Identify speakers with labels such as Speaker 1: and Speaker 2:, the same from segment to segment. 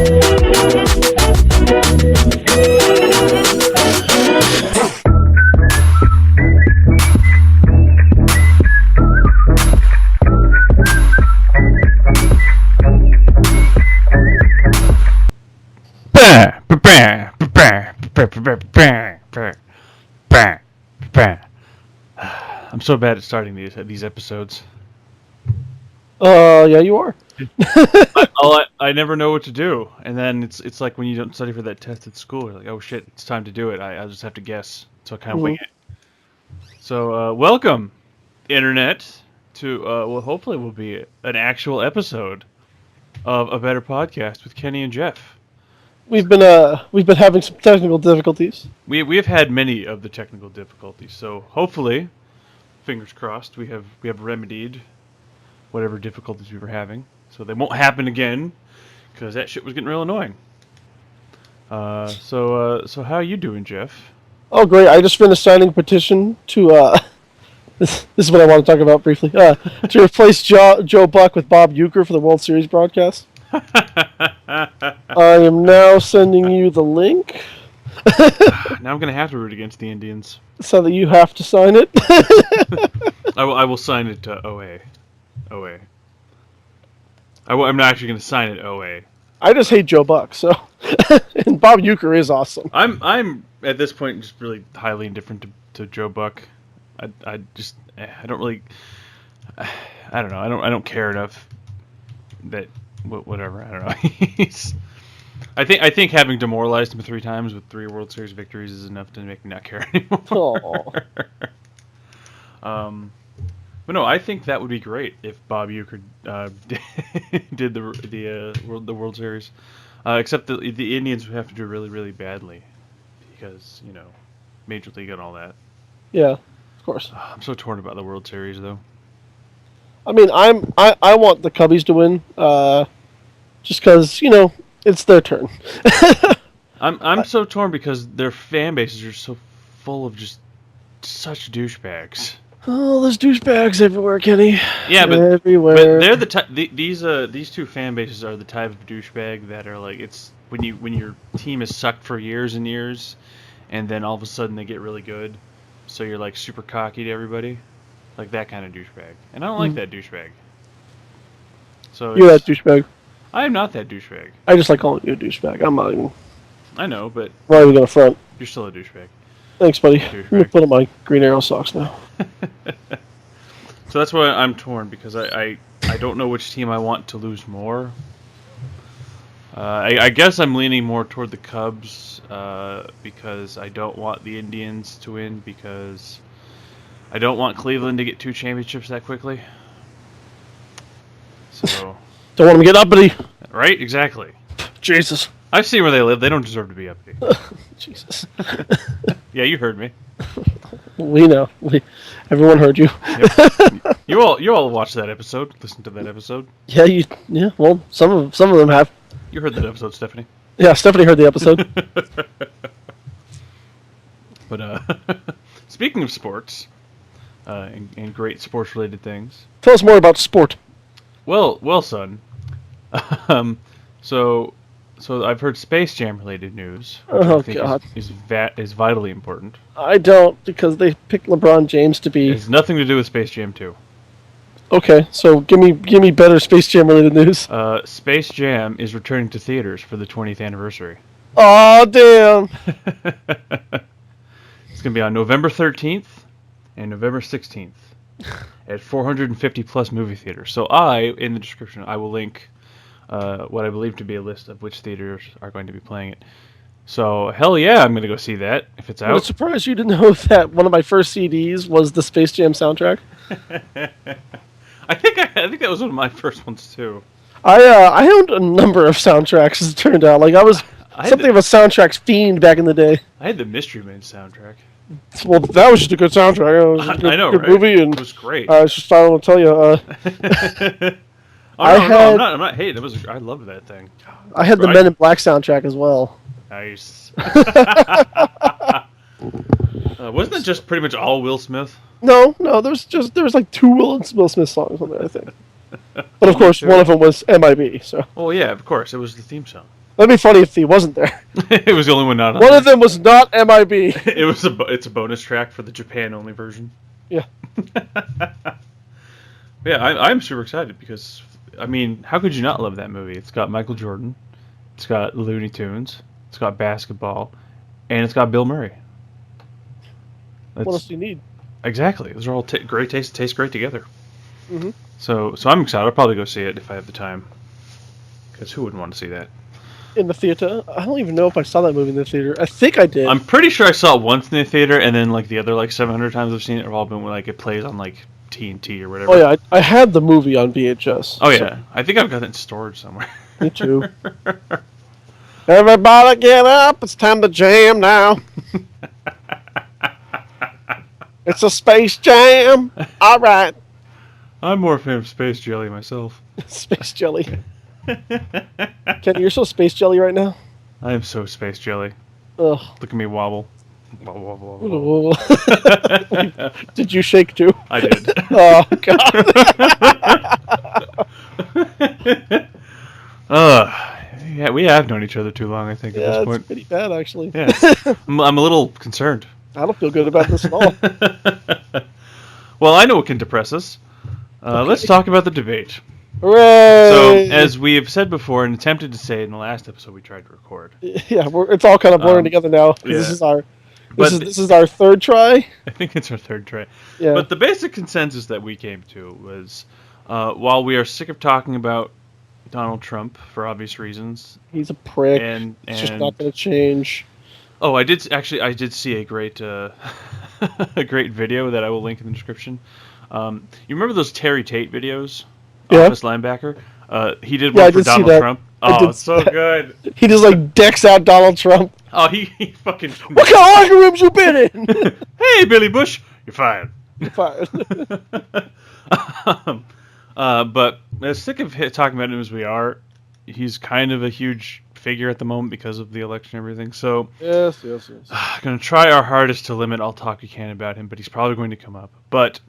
Speaker 1: I'm so bad at starting these episodes.
Speaker 2: Yeah, you are.
Speaker 1: I never know what to do, and then it's like when you don't study for that test at school, you're like, oh shit, it's time to do it. I'll just have to guess, so I kind of wing it. So welcome, internet, to what hopefully will be an actual episode of A Better Podcast with Kenny and Jeff.
Speaker 2: We've been having some technical difficulties.
Speaker 1: We have had many of the technical difficulties, so hopefully, fingers crossed, we have remedied whatever difficulties we were having, so they won't happen again, because that shit was getting real annoying. So how are you doing, Jeff?
Speaker 2: Oh, great! I just finished signing a petition to this is what I want to talk about briefly. To replace Joe Buck with Bob Uecker for the World Series broadcast. I am now sending you the link.
Speaker 1: Now I'm gonna have to root against the Indians,
Speaker 2: so that you have to sign it.
Speaker 1: I will sign it to OA. I'm not actually gonna sign it OA.
Speaker 2: I just hate Joe Buck, so and Bob Uecker is awesome.
Speaker 1: I'm at this point just really highly indifferent to Joe Buck. I don't really, I don't know. I don't care enough that whatever. I don't know. I think having demoralized him 3 times with 3 World Series victories is enough to make me not care anymore. But no, I think that would be great if Bob Uecker did the World Series. Except the Indians would have to do really, really badly because, you know, Major League and all that.
Speaker 2: Yeah, of course.
Speaker 1: I'm so torn about the World Series, though.
Speaker 2: I mean, I want the Cubbies to win, just because, you know, it's their turn.
Speaker 1: I'm so torn because their fan bases are so full of just such douchebags.
Speaker 2: Oh, there's douchebags everywhere, Kenny.
Speaker 1: Yeah, but
Speaker 2: everywhere.
Speaker 1: But they're these 2 fan bases are the type of douchebag that are like, it's when your team has sucked for years and years, and then all of a sudden they get really good, so you're like super cocky to everybody, like that kind of douchebag. And I don't like that douchebag. So
Speaker 2: you're that douchebag.
Speaker 1: I am not that douchebag.
Speaker 2: I just like calling you a douchebag. I'm not even.
Speaker 1: I know, but
Speaker 2: I'm not even gonna front.
Speaker 1: You're still a douchebag.
Speaker 2: Thanks, buddy. I'm gonna put on my Green Arrow socks now.
Speaker 1: So that's why I'm torn, because I don't know which team I want to lose more. I guess I'm leaning more toward the Cubs because I don't want the Indians to win, because I don't want Cleveland to get 2 championships that quickly. So
Speaker 2: don't want them to get uppity.
Speaker 1: Right? Exactly.
Speaker 2: Jesus.
Speaker 1: I've seen where they live. They don't deserve to be uppity.
Speaker 2: Jesus.
Speaker 1: Yeah, you heard me.
Speaker 2: We know. Everyone heard you.
Speaker 1: Yep. You all watched that episode. Listened to that episode.
Speaker 2: Yeah. Well, some of them have.
Speaker 1: You heard that episode, Stephanie.
Speaker 2: Yeah, Stephanie heard the episode.
Speaker 1: But speaking of sports, and great sports-related things.
Speaker 2: Tell us more about sport.
Speaker 1: Well, son. So I've heard Space Jam related news, which I think
Speaker 2: God.
Speaker 1: is vitally important.
Speaker 2: I don't, because they picked LeBron James to be.
Speaker 1: It has nothing to do with Space Jam 2.
Speaker 2: Okay, so give me better Space Jam related news.
Speaker 1: Space Jam is returning to theaters for the 20th anniversary.
Speaker 2: Aw, damn.
Speaker 1: It's going to be on November 13th and November 16th at 450 plus movie theaters. So in the description, I will link what I believe to be a list of which theaters are going to be playing it. So, hell yeah, I'm going to go see that if it's out.
Speaker 2: I was surprised you didn't know that one of my first CDs was the Space Jam soundtrack.
Speaker 1: I think that was one of my first ones, too.
Speaker 2: I owned a number of soundtracks, as it turned out. Like, I was something of a soundtracks fiend back in the day.
Speaker 1: I had the Mystery Men soundtrack.
Speaker 2: Well, that was just a good soundtrack. It was a good,
Speaker 1: I know,
Speaker 2: good
Speaker 1: right?
Speaker 2: movie, and
Speaker 1: it was great.
Speaker 2: I don't tell you.
Speaker 1: I'm not hating. I loved that thing.
Speaker 2: I had the Men in Black soundtrack as well.
Speaker 1: Nice. Wasn't it just pretty much all Will Smith?
Speaker 2: No. There was like 2 Will Smith songs on there, I think. But of course, one of them was MIB. So.
Speaker 1: Oh yeah, of course, it was the theme song.
Speaker 2: That'd be funny if he wasn't there.
Speaker 1: It was the only one not on
Speaker 2: One
Speaker 1: there.
Speaker 2: of them was not MIB.
Speaker 1: It's a bonus track for the Japan only version.
Speaker 2: Yeah.
Speaker 1: Yeah, I'm super excited because, I mean, how could you not love that movie? It's got Michael Jordan, it's got Looney Tunes, it's got basketball, and it's got Bill Murray.
Speaker 2: What else do you need?
Speaker 1: Exactly. Those are all great taste great together.
Speaker 2: Mm-hmm.
Speaker 1: So I'm excited. I'll probably go see it if I have the time. Because who wouldn't want to see that?
Speaker 2: In the theater? I don't even know if I saw that movie in the theater. I think I did.
Speaker 1: I'm pretty sure I saw it once in the theater, and then like the other like 700 times I've seen it have all been when like it plays on like TNT or whatever.
Speaker 2: Oh yeah, I had the movie on VHS.
Speaker 1: Oh yeah, I think I've got it in storage somewhere.
Speaker 2: Me too. Everybody get up! It's time to jam now. It's a Space Jam. All right.
Speaker 1: I'm more a fan of Space Jelly myself.
Speaker 2: Space Jelly. Kenny, you're so Space Jelly right now.
Speaker 1: I am so Space Jelly.
Speaker 2: Ugh.
Speaker 1: Look at me wobble. Wobble, wobble, wobble.
Speaker 2: Did you shake too?
Speaker 1: I did.
Speaker 2: Oh God.
Speaker 1: Yeah, we have known each other too long, I think, at this
Speaker 2: Yeah,
Speaker 1: point.
Speaker 2: it's pretty bad actually.
Speaker 1: Yeah, I'm a little concerned.
Speaker 2: I don't feel good about this at all.
Speaker 1: Well, I know what can depress us. Let's talk about the debate.
Speaker 2: Hooray!
Speaker 1: So, as we have said before and attempted to say in the last episode we tried to record,
Speaker 2: Yeah, it's all kind of blurring together now.
Speaker 1: yeah.
Speaker 2: This is our this is our third try.
Speaker 1: I think it's our third try.
Speaker 2: Yeah.
Speaker 1: But the basic consensus that we came to was, while we are sick of talking about Donald Trump for obvious reasons,
Speaker 2: He's a prick.
Speaker 1: and
Speaker 2: It's just not going to change.
Speaker 1: oh, I did see a great a great video that I will link in the description. You remember those Terry Tate videos?
Speaker 2: Yeah.
Speaker 1: Office linebacker. He did
Speaker 2: Yeah,
Speaker 1: one
Speaker 2: I
Speaker 1: for
Speaker 2: did see
Speaker 1: Donald
Speaker 2: that.
Speaker 1: Trump.
Speaker 2: I
Speaker 1: Oh,
Speaker 2: did
Speaker 1: it's
Speaker 2: see
Speaker 1: so
Speaker 2: that.
Speaker 1: good.
Speaker 2: He just like decks out Donald Trump.
Speaker 1: Oh, he fucking.
Speaker 2: What kind of locker rooms you been in?
Speaker 1: Hey, Billy Bush, you're fired.
Speaker 2: Fine.
Speaker 1: But as sick of talking about him as we are, he's kind of a huge figure at the moment because of the election and everything. So,
Speaker 2: Yes.
Speaker 1: going to try our hardest to limit all talk we can about him, but he's probably going to come up. But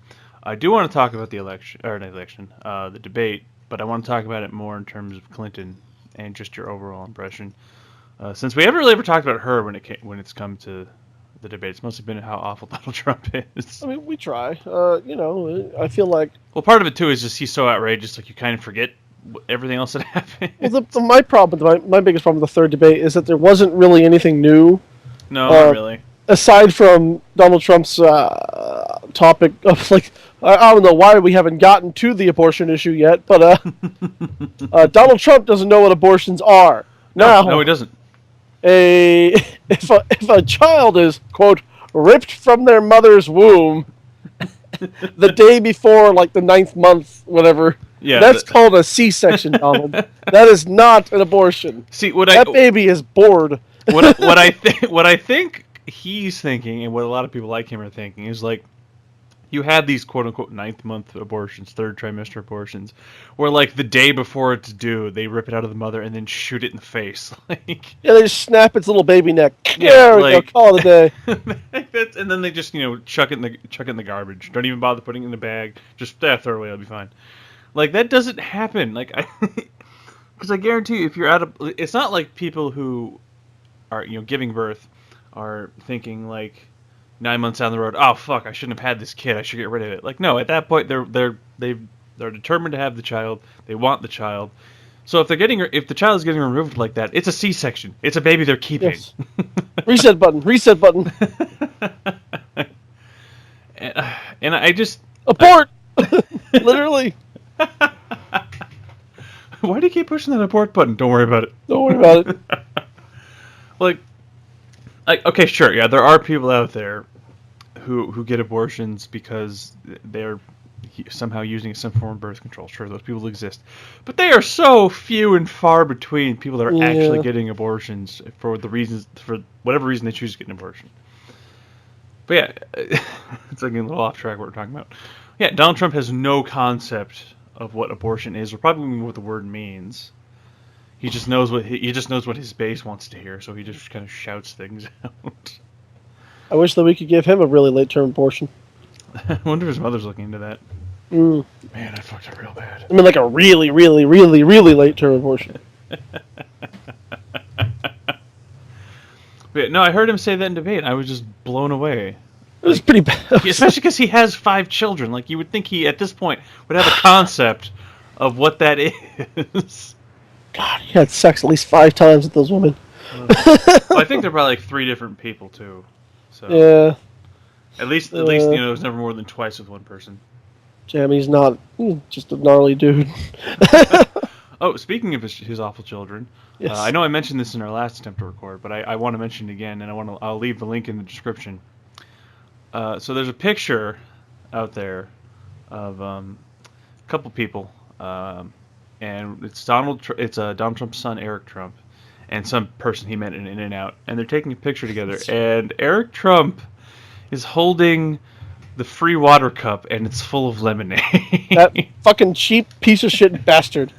Speaker 1: I do want to talk about the the debate, but I want to talk about it more in terms of Clinton and just your overall impression. Since we haven't really ever talked about her when it's come to the debate, it's mostly been how awful Donald Trump is.
Speaker 2: I mean, we try. I feel like
Speaker 1: Well, part of it too is just he's so outrageous, like you kind of forget everything else that happened.
Speaker 2: well, my problem, my biggest problem with the third debate is that there wasn't really anything new
Speaker 1: No, not really.
Speaker 2: aside from Donald Trump's topic of like. I don't know why we haven't gotten to the abortion issue yet, but Donald Trump doesn't know what abortions are. Now,
Speaker 1: No, he doesn't.
Speaker 2: If a child is quote ripped from their mother's womb the day before like the 9th month, whatever,
Speaker 1: Yeah,
Speaker 2: that's called a C-section, Donald. That is not an abortion.
Speaker 1: See
Speaker 2: That baby is bored.
Speaker 1: what I think he's thinking, and what a lot of people like him are thinking, is like you had these quote unquote 9th month abortions, 3rd trimester abortions, where like the day before it's due, they rip it out of the mother and then shoot it in the face. Like
Speaker 2: Yeah, they just snap its little baby neck.
Speaker 1: Yeah,
Speaker 2: There we
Speaker 1: like-
Speaker 2: go. Call it a day.
Speaker 1: and then they just chuck it in the garbage. Don't even bother putting it in the bag. Just throw it away. It'll be fine. Like that doesn't happen. Like because I guarantee you, if you're it's not like people who are giving birth are thinking like 9 months down the road, oh fuck, I shouldn't have had this kid. I should get rid of it. Like no, at that point they're determined to have the child. They want the child. So if the child is getting removed like that, it's a C-section. It's a baby they're keeping.
Speaker 2: Yes. Reset button. Reset button.
Speaker 1: And I just
Speaker 2: Abort. Literally.
Speaker 1: why do you keep pushing that abort button? Don't worry about it.
Speaker 2: Don't worry about it.
Speaker 1: Like, okay, sure, yeah, there are people out there who get abortions because they're somehow using some form of birth control. Sure, those people exist, but they are so few and far between people that are actually getting abortions for whatever reason they choose to get an abortion. But yeah, it's like a little off track what we're talking about. Yeah, Donald Trump has no concept of what abortion is, or probably even what the word means. He just knows what his base wants to hear, so he just kind of shouts things out.
Speaker 2: I wish that we could give him a really late term abortion.
Speaker 1: I wonder if his mother's looking into that.
Speaker 2: Mm.
Speaker 1: Man, I fucked up real bad.
Speaker 2: I mean, like a really, really, really, really late term abortion.
Speaker 1: But no, I heard him say that in debate. I was just blown away.
Speaker 2: It was pretty bad.
Speaker 1: Especially because he has 5 children. Like, you would think he, at this point, would have a concept of what that is.
Speaker 2: God, he had sex at least 5 times with those women.
Speaker 1: Well, I think they're probably like 3 different people too. So
Speaker 2: Yeah.
Speaker 1: at least it was never more than twice with one person.
Speaker 2: Damn, he's just a gnarly dude.
Speaker 1: Oh, speaking of his awful children,
Speaker 2: Yes.
Speaker 1: I know I mentioned this in our last attempt to record, but I want to mention it again, and I'll leave the link in the description. So there's a picture out there of a couple people, and it's Donald Trump's son, Eric Trump, and some person he met in In-N-Out, and they're taking a picture together, and Eric Trump is holding the free water cup, and it's full of lemonade.
Speaker 2: That fucking cheap piece of shit bastard.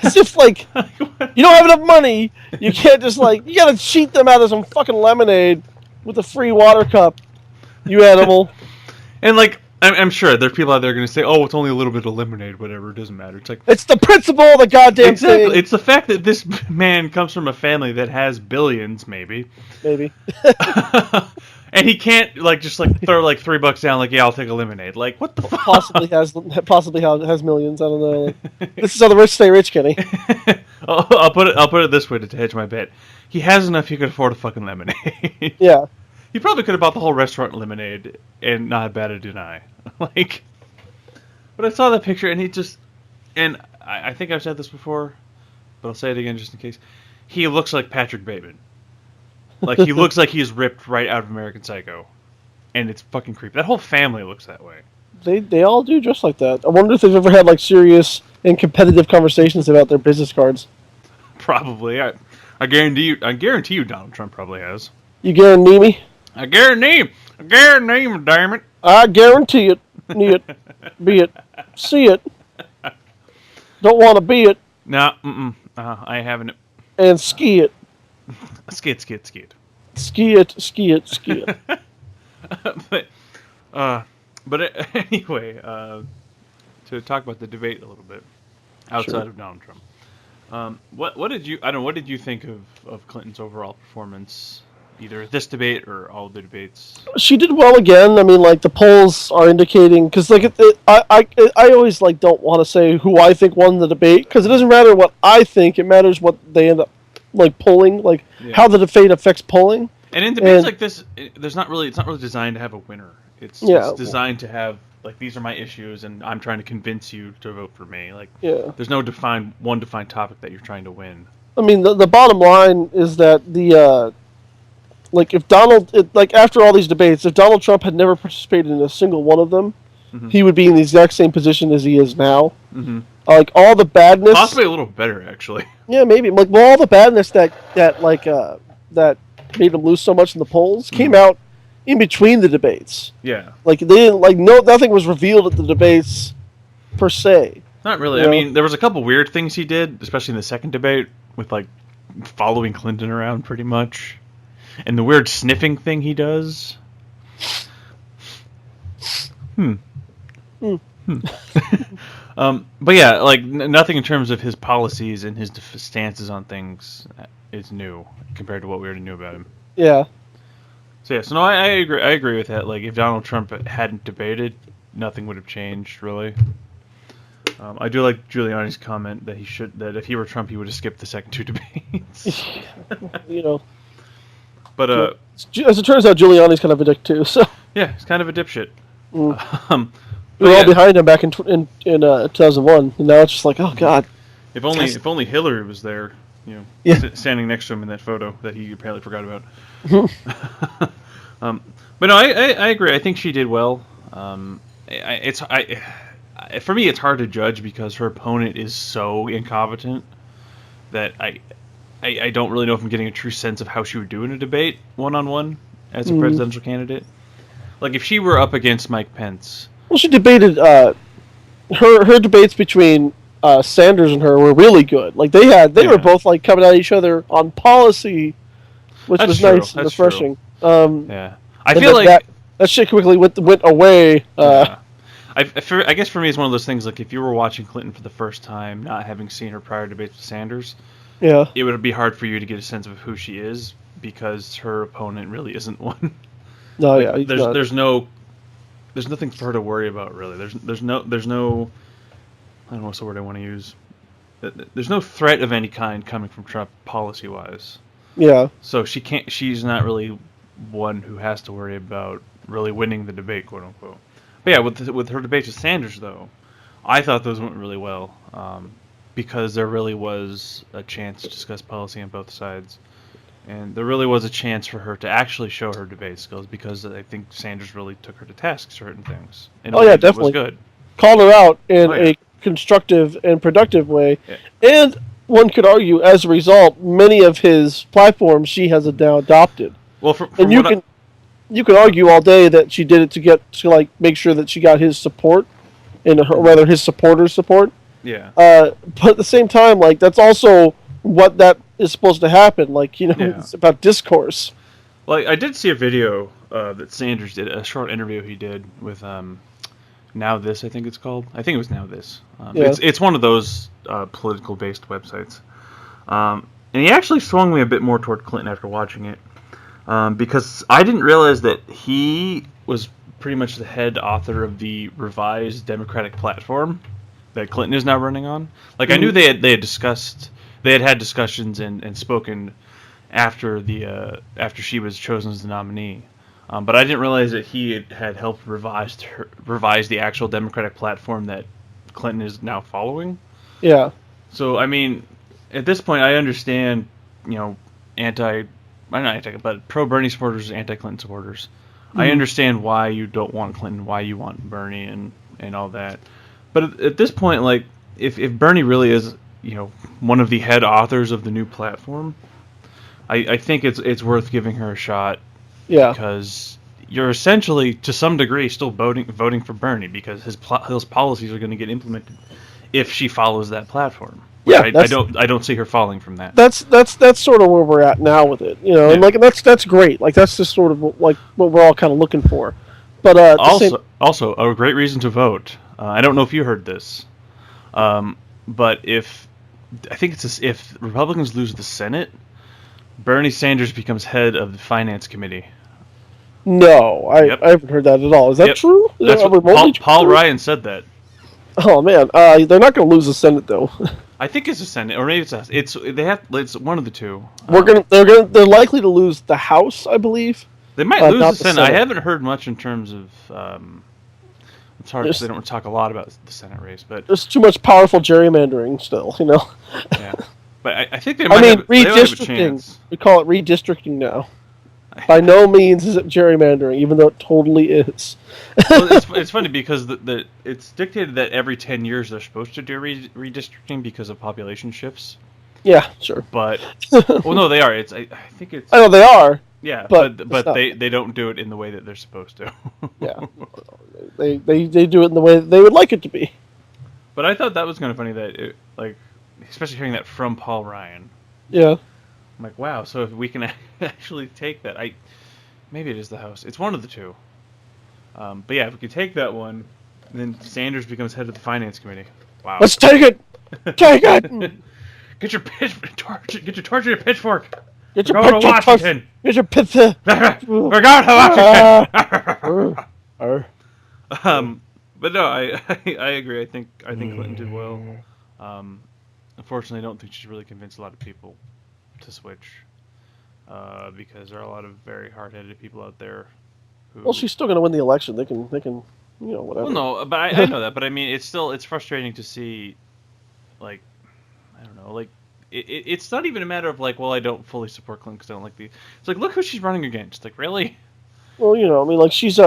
Speaker 2: As if, like, you don't have enough money, you can't just, like, you gotta cheat them out of some fucking lemonade with a free water cup, you animal.
Speaker 1: And, like, I'm sure there are people out there going to say, oh, it's only a little bit of lemonade, whatever, it doesn't matter. It's like,
Speaker 2: It's the principle of the goddamn
Speaker 1: exactly.
Speaker 2: thing.
Speaker 1: It's the fact that this man comes from a family that has billions, maybe.
Speaker 2: Maybe.
Speaker 1: And he can't, like, just, like, throw, like, $3 down, like, yeah, I'll take a lemonade. Like, what the fuck?
Speaker 2: Possibly has millions, I don't know. This is how the rich stay rich, Kenny.
Speaker 1: I'll put it this way to hedge my bet. He has enough he could afford a fucking lemonade.
Speaker 2: Yeah.
Speaker 1: He probably could have bought the whole restaurant lemonade and not batted an eye. Like, but I saw that picture and I think I've said this before, but I'll say it again just in case. He looks like Patrick Bateman. Like, he looks like he's ripped right out of American Psycho. And it's fucking creepy. That whole family looks that way.
Speaker 2: They all do just like that. I wonder if they've ever had, like, serious and competitive conversations about their business cards.
Speaker 1: Probably. I guarantee you Donald Trump probably has.
Speaker 2: You guarantee me?
Speaker 1: I guarantee him, damn it.
Speaker 2: I guarantee it. Need it. Be it. See it. Don't want to be it.
Speaker 1: No, I haven't.
Speaker 2: And ski it.
Speaker 1: Skid.
Speaker 2: Ski it.
Speaker 1: But anyway, to talk about the debate a little bit outside of Donald Trump, what did you think of Clinton's overall performance, either at this debate or all the debates?
Speaker 2: She did well again. I mean, like, the polls are indicating, because, like, I always, like, don't want to say who I think won the debate, because it doesn't matter what I think. It matters what they end up, like, polling, like, how the debate affects polling.
Speaker 1: And in debates like this, it's not really designed to have a winner. It's designed to have, like, these are my issues, and I'm trying to convince you to vote for me. Like, there's no one defined topic that you're trying to win.
Speaker 2: I mean, the bottom line is that like, if after all these debates, if Donald Trump had never participated in a single one of them, he would be in the exact same position as he is now. Mm-hmm. Like, all the badness,
Speaker 1: possibly a little better, actually.
Speaker 2: Yeah, maybe. Like, well, all the badness that made him lose so much in the polls came out in between the debates.
Speaker 1: Yeah.
Speaker 2: Like, they didn't, like, nothing was revealed at the debates per se.
Speaker 1: Not really. I mean, there was a couple weird things he did, especially in the second debate, with, like, following Clinton around pretty much. And the weird sniffing thing he does. But yeah, like, nothing in terms of his policies and his stances on things is new compared to what we already knew about him.
Speaker 2: Yeah.
Speaker 1: So yeah, no, I agree. I agree with that. Like, if Donald Trump hadn't debated, nothing would have changed really. I do like Giuliani's comment that if he were Trump, he would have skipped the second 2 debates.
Speaker 2: You know.
Speaker 1: But
Speaker 2: as it turns out, Giuliani's kind of a dick too. So
Speaker 1: yeah, he's kind of a dipshit.
Speaker 2: We were all behind him back in 2001, and now it's just like, oh god.
Speaker 1: If only Hillary was there, you know, standing next to him in that photo that he apparently forgot about. But no, I agree. I think she did well. For me, it's hard to judge because her opponent is so incompetent that I don't really know if I'm getting a true sense of how she would do in a debate one-on-one as a presidential candidate. Like, if she were up against Mike Pence.
Speaker 2: Well, she debated, her debates between Sanders and her were really good. Like, they were both, like, coming at each other on policy, which was nice and refreshing.
Speaker 1: Yeah. I feel like
Speaker 2: that shit quickly went away.
Speaker 1: I guess for me, it's one of those things, like, if you were watching Clinton for the first time, not having seen her prior debates with Sanders, it would be hard for you to get a sense of who she is, because her opponent really isn't one.
Speaker 2: No,
Speaker 1: Like,
Speaker 2: yeah, he's not.
Speaker 1: there's nothing for her to worry about really. There's no I don't know what's the word I want to use. There's no threat of any kind coming from Trump policy wise.
Speaker 2: Yeah,
Speaker 1: So she's not really one who has to worry about really winning the debate, quote unquote. But yeah, with her debates with Sanders though, I thought those went really well, because there really was a chance to discuss policy on both sides. And there really was a chance for her to actually show her debate skills, because I think Sanders really took her to task certain things in a
Speaker 2: Oh,
Speaker 1: way
Speaker 2: yeah,
Speaker 1: that
Speaker 2: definitely.
Speaker 1: was good.
Speaker 2: called her out in
Speaker 1: Oh, yeah.
Speaker 2: a constructive and productive way,
Speaker 1: Yeah.
Speaker 2: and one could argue, as a result, many of his platforms she has now adopted.
Speaker 1: Well, from
Speaker 2: And you
Speaker 1: what
Speaker 2: can you can argue all day that she did it to like make sure that she got his support, and or rather his supporters' support.
Speaker 1: yeah,
Speaker 2: But at the same time, like that's also what that is supposed to happen. Like
Speaker 1: Yeah.
Speaker 2: it's about discourse.
Speaker 1: like I did see a video that Sanders did, a short interview he did with Now This, I think it's called. I think it was Now This.
Speaker 2: Yeah.
Speaker 1: It's one of those political based websites. And he actually swung me a bit more toward Clinton after watching it, because I didn't realize that he was pretty much the head author of the revised Democratic platform that Clinton is now running on. Like I knew they had had discussions and spoken after after she was chosen as the nominee. But I didn't realize that he had helped revise the actual Democratic platform that Clinton is now following.
Speaker 2: Yeah.
Speaker 1: So I mean, at this point, I understand, but pro Bernie supporters, anti Clinton supporters. I understand why you don't want Clinton, why you want Bernie, and all that. But at this point, like, if Bernie really is, one of the head authors of the new platform, I think it's worth giving her a shot.
Speaker 2: Yeah.
Speaker 1: Because you're essentially, to some degree, still voting for Bernie, because his policies are going to get implemented if she follows that platform.
Speaker 2: Yeah,
Speaker 1: I don't see her falling from that.
Speaker 2: That's sort of where we're at now with it, and like that's great. Like that's just sort of like what we're all kind of looking for. But
Speaker 1: also a great reason to vote. I don't know if you heard this, but if Republicans lose the Senate, Bernie Sanders becomes head of the Finance Committee.
Speaker 2: No, I haven't heard that at all. Is that true? Is
Speaker 1: That's
Speaker 2: that
Speaker 1: what
Speaker 2: remotely
Speaker 1: Paul
Speaker 2: true?
Speaker 1: Ryan said that.
Speaker 2: Oh man, they're not going to lose the Senate though.
Speaker 1: I think it's a Senate, or maybe it's one of the two.
Speaker 2: They're likely to lose the House, I believe.
Speaker 1: They might lose
Speaker 2: not
Speaker 1: the
Speaker 2: the
Speaker 1: Senate. I
Speaker 2: Senate.
Speaker 1: haven't heard much in terms of. It's hard because they don't talk a lot about the Senate race, but
Speaker 2: There's too much powerful gerrymandering still,
Speaker 1: yeah. But I think they might
Speaker 2: I mean,
Speaker 1: have, they might have a
Speaker 2: redistricting.
Speaker 1: chance.
Speaker 2: We call it redistricting now. By no means is it gerrymandering, even though it totally is.
Speaker 1: Well, it's funny because it's dictated that every 10 years they're supposed to do redistricting because of population shifts.
Speaker 2: Yeah, sure.
Speaker 1: But well, no, they are. I think it's
Speaker 2: I know they are.
Speaker 1: yeah,
Speaker 2: but
Speaker 1: but
Speaker 2: it's
Speaker 1: they don't do it in the way that they're supposed to.
Speaker 2: Yeah, they do it in the way that they would like it to be.
Speaker 1: But I thought that was kind of funny that especially hearing that from Paul Ryan.
Speaker 2: Yeah.
Speaker 1: I'm like, wow. So if we can actually take that, maybe it is the House. It's one of the two. But yeah, if we could take that one, then Sanders becomes head of the Finance Committee. Wow.
Speaker 2: Let's take it. Take it.
Speaker 1: Get your torch and your pitchfork.
Speaker 2: Get
Speaker 1: We're
Speaker 2: your
Speaker 1: going to Washington.
Speaker 2: Get your pizza.
Speaker 1: We're going to Washington. But no, I agree. I think Clinton did well. Unfortunately, I don't think she's really convinced a lot of people to switch, because there are a lot of very hard-headed people out there.
Speaker 2: Well, she's still going to win the election. They can, whatever.
Speaker 1: Well, no, but I know that. But I mean, it's frustrating to see, like, I don't know, like, it's not even a matter of like, well, I don't fully support Clinton because I don't like the. It's like, look who she's running against. Like, really?
Speaker 2: Well, I mean, like she's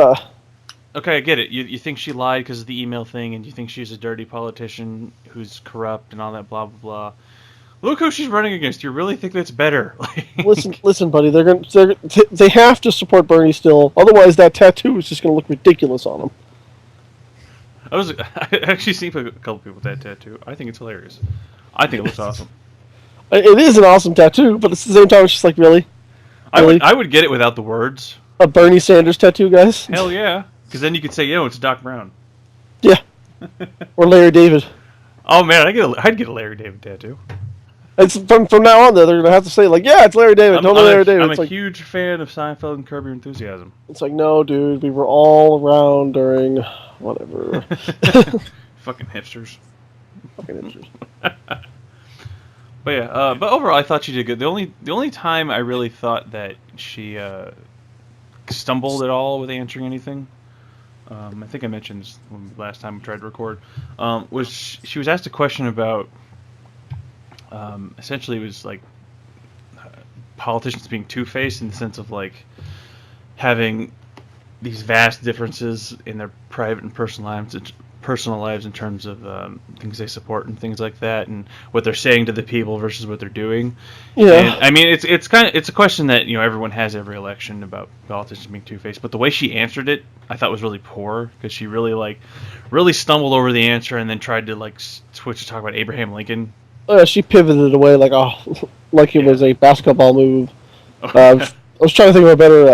Speaker 1: Okay, I get it. You think she lied because of the email thing, and you think she's a dirty politician who's corrupt and all that, blah blah blah. Look who she's running against. You really think that's better?
Speaker 2: listen, buddy. They have to support Bernie still. Otherwise, that tattoo is just going to look ridiculous on them.
Speaker 1: I actually seen a couple people with that tattoo. I think it's hilarious. I think it looks awesome.
Speaker 2: It is an awesome tattoo, but at the same time, it's just like, really?
Speaker 1: I would get it without the words.
Speaker 2: A Bernie Sanders tattoo, guys?
Speaker 1: Hell yeah. Because then you could say, it's Doc Brown.
Speaker 2: Yeah. Or Larry David.
Speaker 1: Oh man, I'd get a Larry David tattoo.
Speaker 2: It's from now on, though, they're gonna have to say like, yeah, it's Larry David. Don't know Larry David.
Speaker 1: I'm
Speaker 2: it's
Speaker 1: a
Speaker 2: like,
Speaker 1: huge fan of Seinfeld and Curb Your Enthusiasm.
Speaker 2: It's like, no, dude, we were all around during whatever.
Speaker 1: Fucking hipsters.
Speaker 2: Fucking interesting.
Speaker 1: But yeah, but overall, I thought she did good. The only time I really thought that she stumbled at all with answering anything, I think I mentioned this last time we tried to record, was she was asked a question about, essentially it was like politicians being two-faced in the sense of like having these vast differences in their private and personal lives in terms of things they support and things like that, and what they're saying to the people versus what they're doing.
Speaker 2: Yeah.
Speaker 1: And, I mean, it's a question that everyone has every election about politicians being two-faced, but the way she answered it, I thought was really poor, because she really stumbled over the answer and then tried to like switch to talk about Abraham Lincoln.
Speaker 2: She pivoted away like it was a basketball move. I was trying to think of a better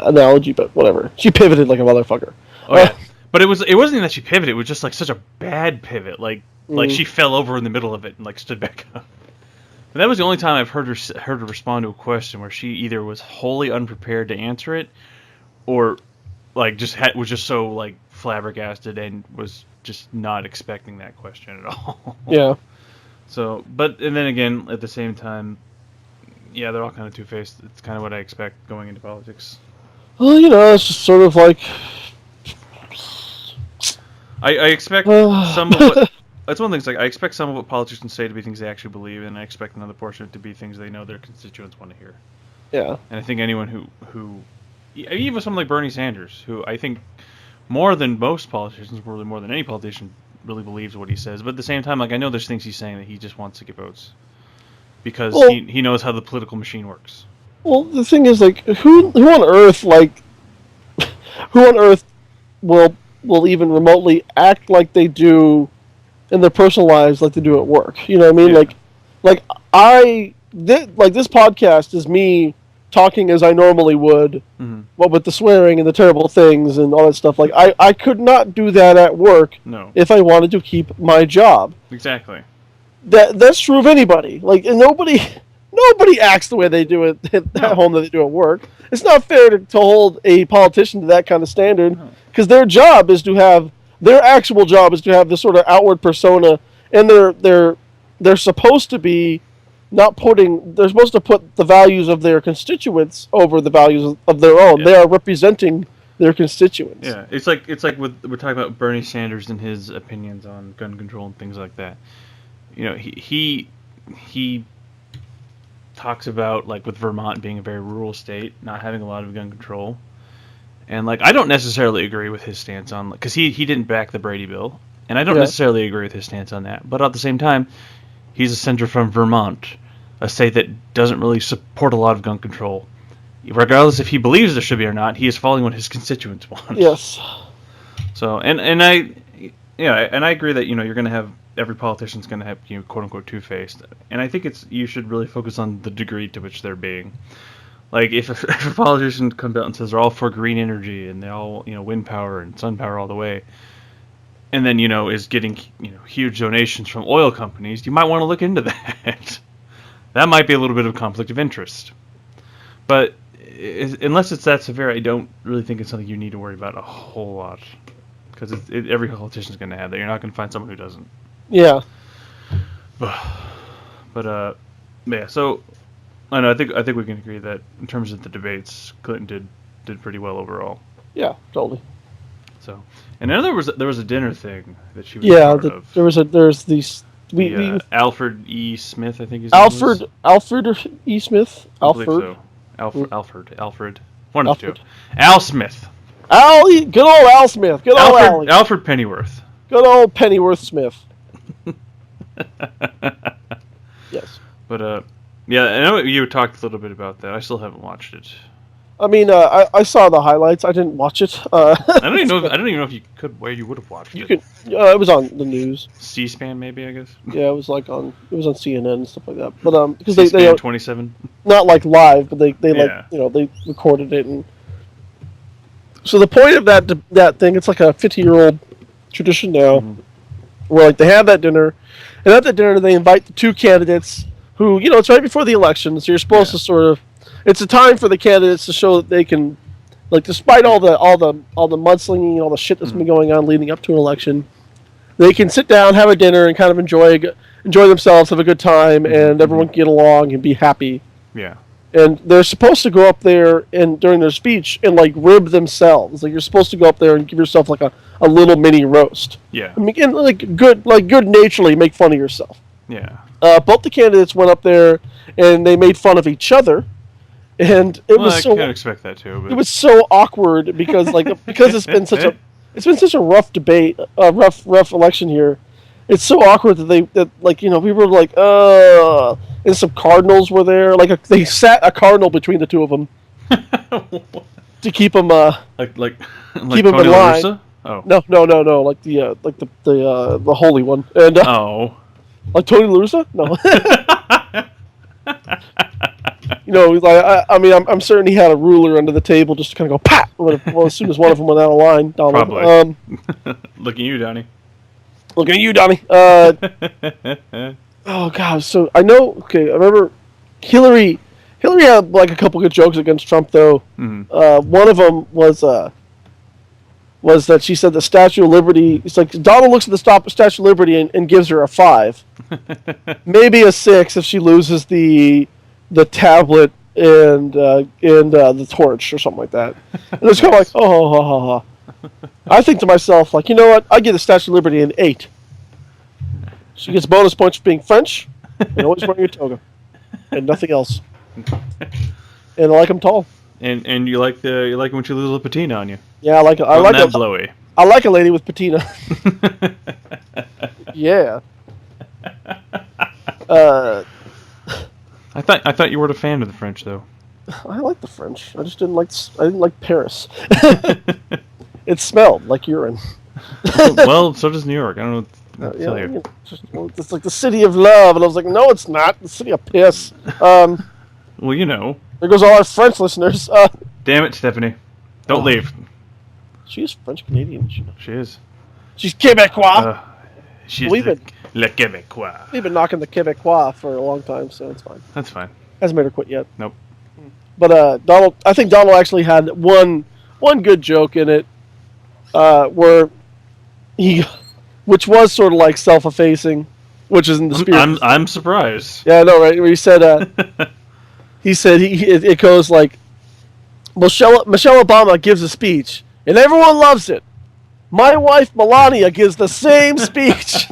Speaker 2: analogy, but whatever. She pivoted like a motherfucker.
Speaker 1: Oh yeah. But it wasn't even that she pivoted. It was just like such a bad pivot. Like she fell over in the middle of it and like stood back up. And that was the only time I've heard her respond to a question where she either was wholly unprepared to answer it, or like was just so like flabbergasted and was just not expecting that question at all.
Speaker 2: Yeah.
Speaker 1: So, and then again, at the same time, yeah, they're all kind of two-faced. It's kind of what I expect going into politics.
Speaker 2: Well, it's just sort of like.
Speaker 1: I expect some of what. That's one thing. It's like I expect some of what politicians say to be things they actually believe, and I expect another portion of it to be things they know their constituents want to hear.
Speaker 2: Yeah.
Speaker 1: And I think anyone who even someone like Bernie Sanders, who I think more than most politicians, probably more than any politician, really believes what he says. But at the same time, like I know there's things he's saying that he just wants to get votes because he knows how the political machine works.
Speaker 2: Well, the thing is, like, who on earth will even remotely act like they do in their personal lives like they do at work? You know what I mean?
Speaker 1: Yeah.
Speaker 2: Like this podcast is me talking as I normally would, but with the swearing and the terrible things and all that stuff. Like I could not do that at work.
Speaker 1: No.
Speaker 2: If I wanted to keep my job.
Speaker 1: Exactly.
Speaker 2: That's true of anybody. Like, and nobody acts the way they do it at home that they do at work. It's not fair to hold a politician to that kind of standard, because their actual job is to have this sort of outward persona, and they're supposed to be they're supposed to put the values of their constituents over the values of their own. Yeah. They are representing their constituents.
Speaker 1: Yeah, it's like we're talking about Bernie Sanders and his opinions on gun control and things like that. He talks about, like, with Vermont being a very rural state, not having a lot of gun control. And, like, I don't necessarily agree with his stance on, because he didn't back the Brady bill, and I don't necessarily agree with his stance on that. But at the same time, he's a senator from Vermont, a state that doesn't really support a lot of gun control. Regardless if he believes there should be or not, he is following what his constituents want.
Speaker 2: Yes.
Speaker 1: So, and I agree that, you're going to have, every politician's going to have, quote unquote, two-faced. And I think you should really focus on the degree to which they're being. Like, if a politician comes out and says they're all for green energy and they all, wind power and sun power all the way, and then, is getting, huge donations from oil companies, you might want to look into that. That might be a little bit of conflict of interest. But unless it's that severe, I don't really think it's something you need to worry about a whole lot. Because every politician's going to have that. You're not going to find someone who doesn't.
Speaker 2: Yeah.
Speaker 1: But yeah, so I know, I think we can agree that in terms of the debates, Clinton did pretty well overall.
Speaker 2: Yeah, totally.
Speaker 1: So, and then there was a dinner thing that she was part of.
Speaker 2: There's these
Speaker 1: Alfred E. Smith, I think his
Speaker 2: Alfred
Speaker 1: name was.
Speaker 2: Alfred E. Smith.
Speaker 1: Alfred. One of the two. Al Smith.
Speaker 2: Good old Al Smith. Good old Al.
Speaker 1: Alfred Pennyworth.
Speaker 2: Good old Pennyworth Smith. Yes.
Speaker 1: But yeah, I know you talked a little bit about that. I still haven't watched it.
Speaker 2: I mean, I saw the highlights. I didn't watch it.
Speaker 1: I don't even know if you could, where you would have watched it.
Speaker 2: It was on the news.
Speaker 1: C-SPAN, maybe, I guess.
Speaker 2: Yeah, it was on CNN and stuff like that. But because they
Speaker 1: 27.
Speaker 2: Not like live, but they they recorded it. And so the point of that thing, it's like a 50-year-old tradition now, where like they have that dinner, and at that dinner they invite the two candidates who, it's right before the election, so you're supposed to sort of, it's a time for the candidates to show that they can, like, despite all the mudslinging and all the shit that's been going on leading up to an election, they can sit down, have a dinner, and kind of enjoy themselves, have a good time, and everyone can get along and be happy.
Speaker 1: Yeah.
Speaker 2: And they're supposed to go up there and during their speech and like rib themselves. Like you're supposed to go up there and give yourself like a little mini roast.
Speaker 1: Yeah.
Speaker 2: I mean, and like good naturedly make fun of yourself.
Speaker 1: Yeah.
Speaker 2: Both the candidates went up there and they made fun of each other, and it was
Speaker 1: I
Speaker 2: so.
Speaker 1: can't expect that too. But...
Speaker 2: It was so awkward because it's been such a rough debate, rough election here. It's so awkward that people were like, and some cardinals were there. Like they sat a cardinal between the two of them to keep them
Speaker 1: like
Speaker 2: keep them in line.
Speaker 1: LaRussa? Oh.
Speaker 2: No, like the holy one. And like Tony LaRussa? No. I'm certain he had a ruler under the table just to kind of go pat as soon as one of them went out of line. Donald.
Speaker 1: Probably. Looking at you, Donnie.
Speaker 2: Looking at you, Donnie. Oh God! So I know. Okay, I remember Hillary had like a couple good jokes against Trump, though.
Speaker 1: Mm-hmm.
Speaker 2: One of them was that she said the Statue of Liberty. It's like Donald looks at the Statue of Liberty and gives her a 5, maybe a 6 if she loses the tablet and the torch or something like that. And it's kind of like oh. I think to myself, like, you know what? I give the Statue of Liberty an 8. She gets bonus points for being French and always wearing a toga and nothing else. And I like them tall.
Speaker 1: And you like when she loses a patina on you.
Speaker 2: Yeah, I like it. I like a lady with patina. Yeah.
Speaker 1: I thought you weren't a fan of the French, though.
Speaker 2: I like the French. I just didn't like Paris. It smelled like urine.
Speaker 1: Well, so does New York. I don't know what to tell you.
Speaker 2: It's like the city of love, and I was like, no, it's not. The city of piss.
Speaker 1: Well, you know.
Speaker 2: There goes all our French listeners.
Speaker 1: Damn it, Stephanie. Don't leave.
Speaker 2: She's French Canadian.
Speaker 1: She is.
Speaker 2: She's Quebecois.
Speaker 1: She's Le Quebecois.
Speaker 2: We've been knocking the Quebecois for a long time, so it's fine.
Speaker 1: That's fine.
Speaker 2: Hasn't made her quit yet.
Speaker 1: Nope.
Speaker 2: But I think Donald actually had one good joke in it, which was sort of like self-effacing, which is in the spirit.
Speaker 1: I'm surprised.
Speaker 2: Yeah, I know, right? Where he said, it goes like, Michelle Obama gives a speech, and everyone loves it. My wife Melania gives the same speech.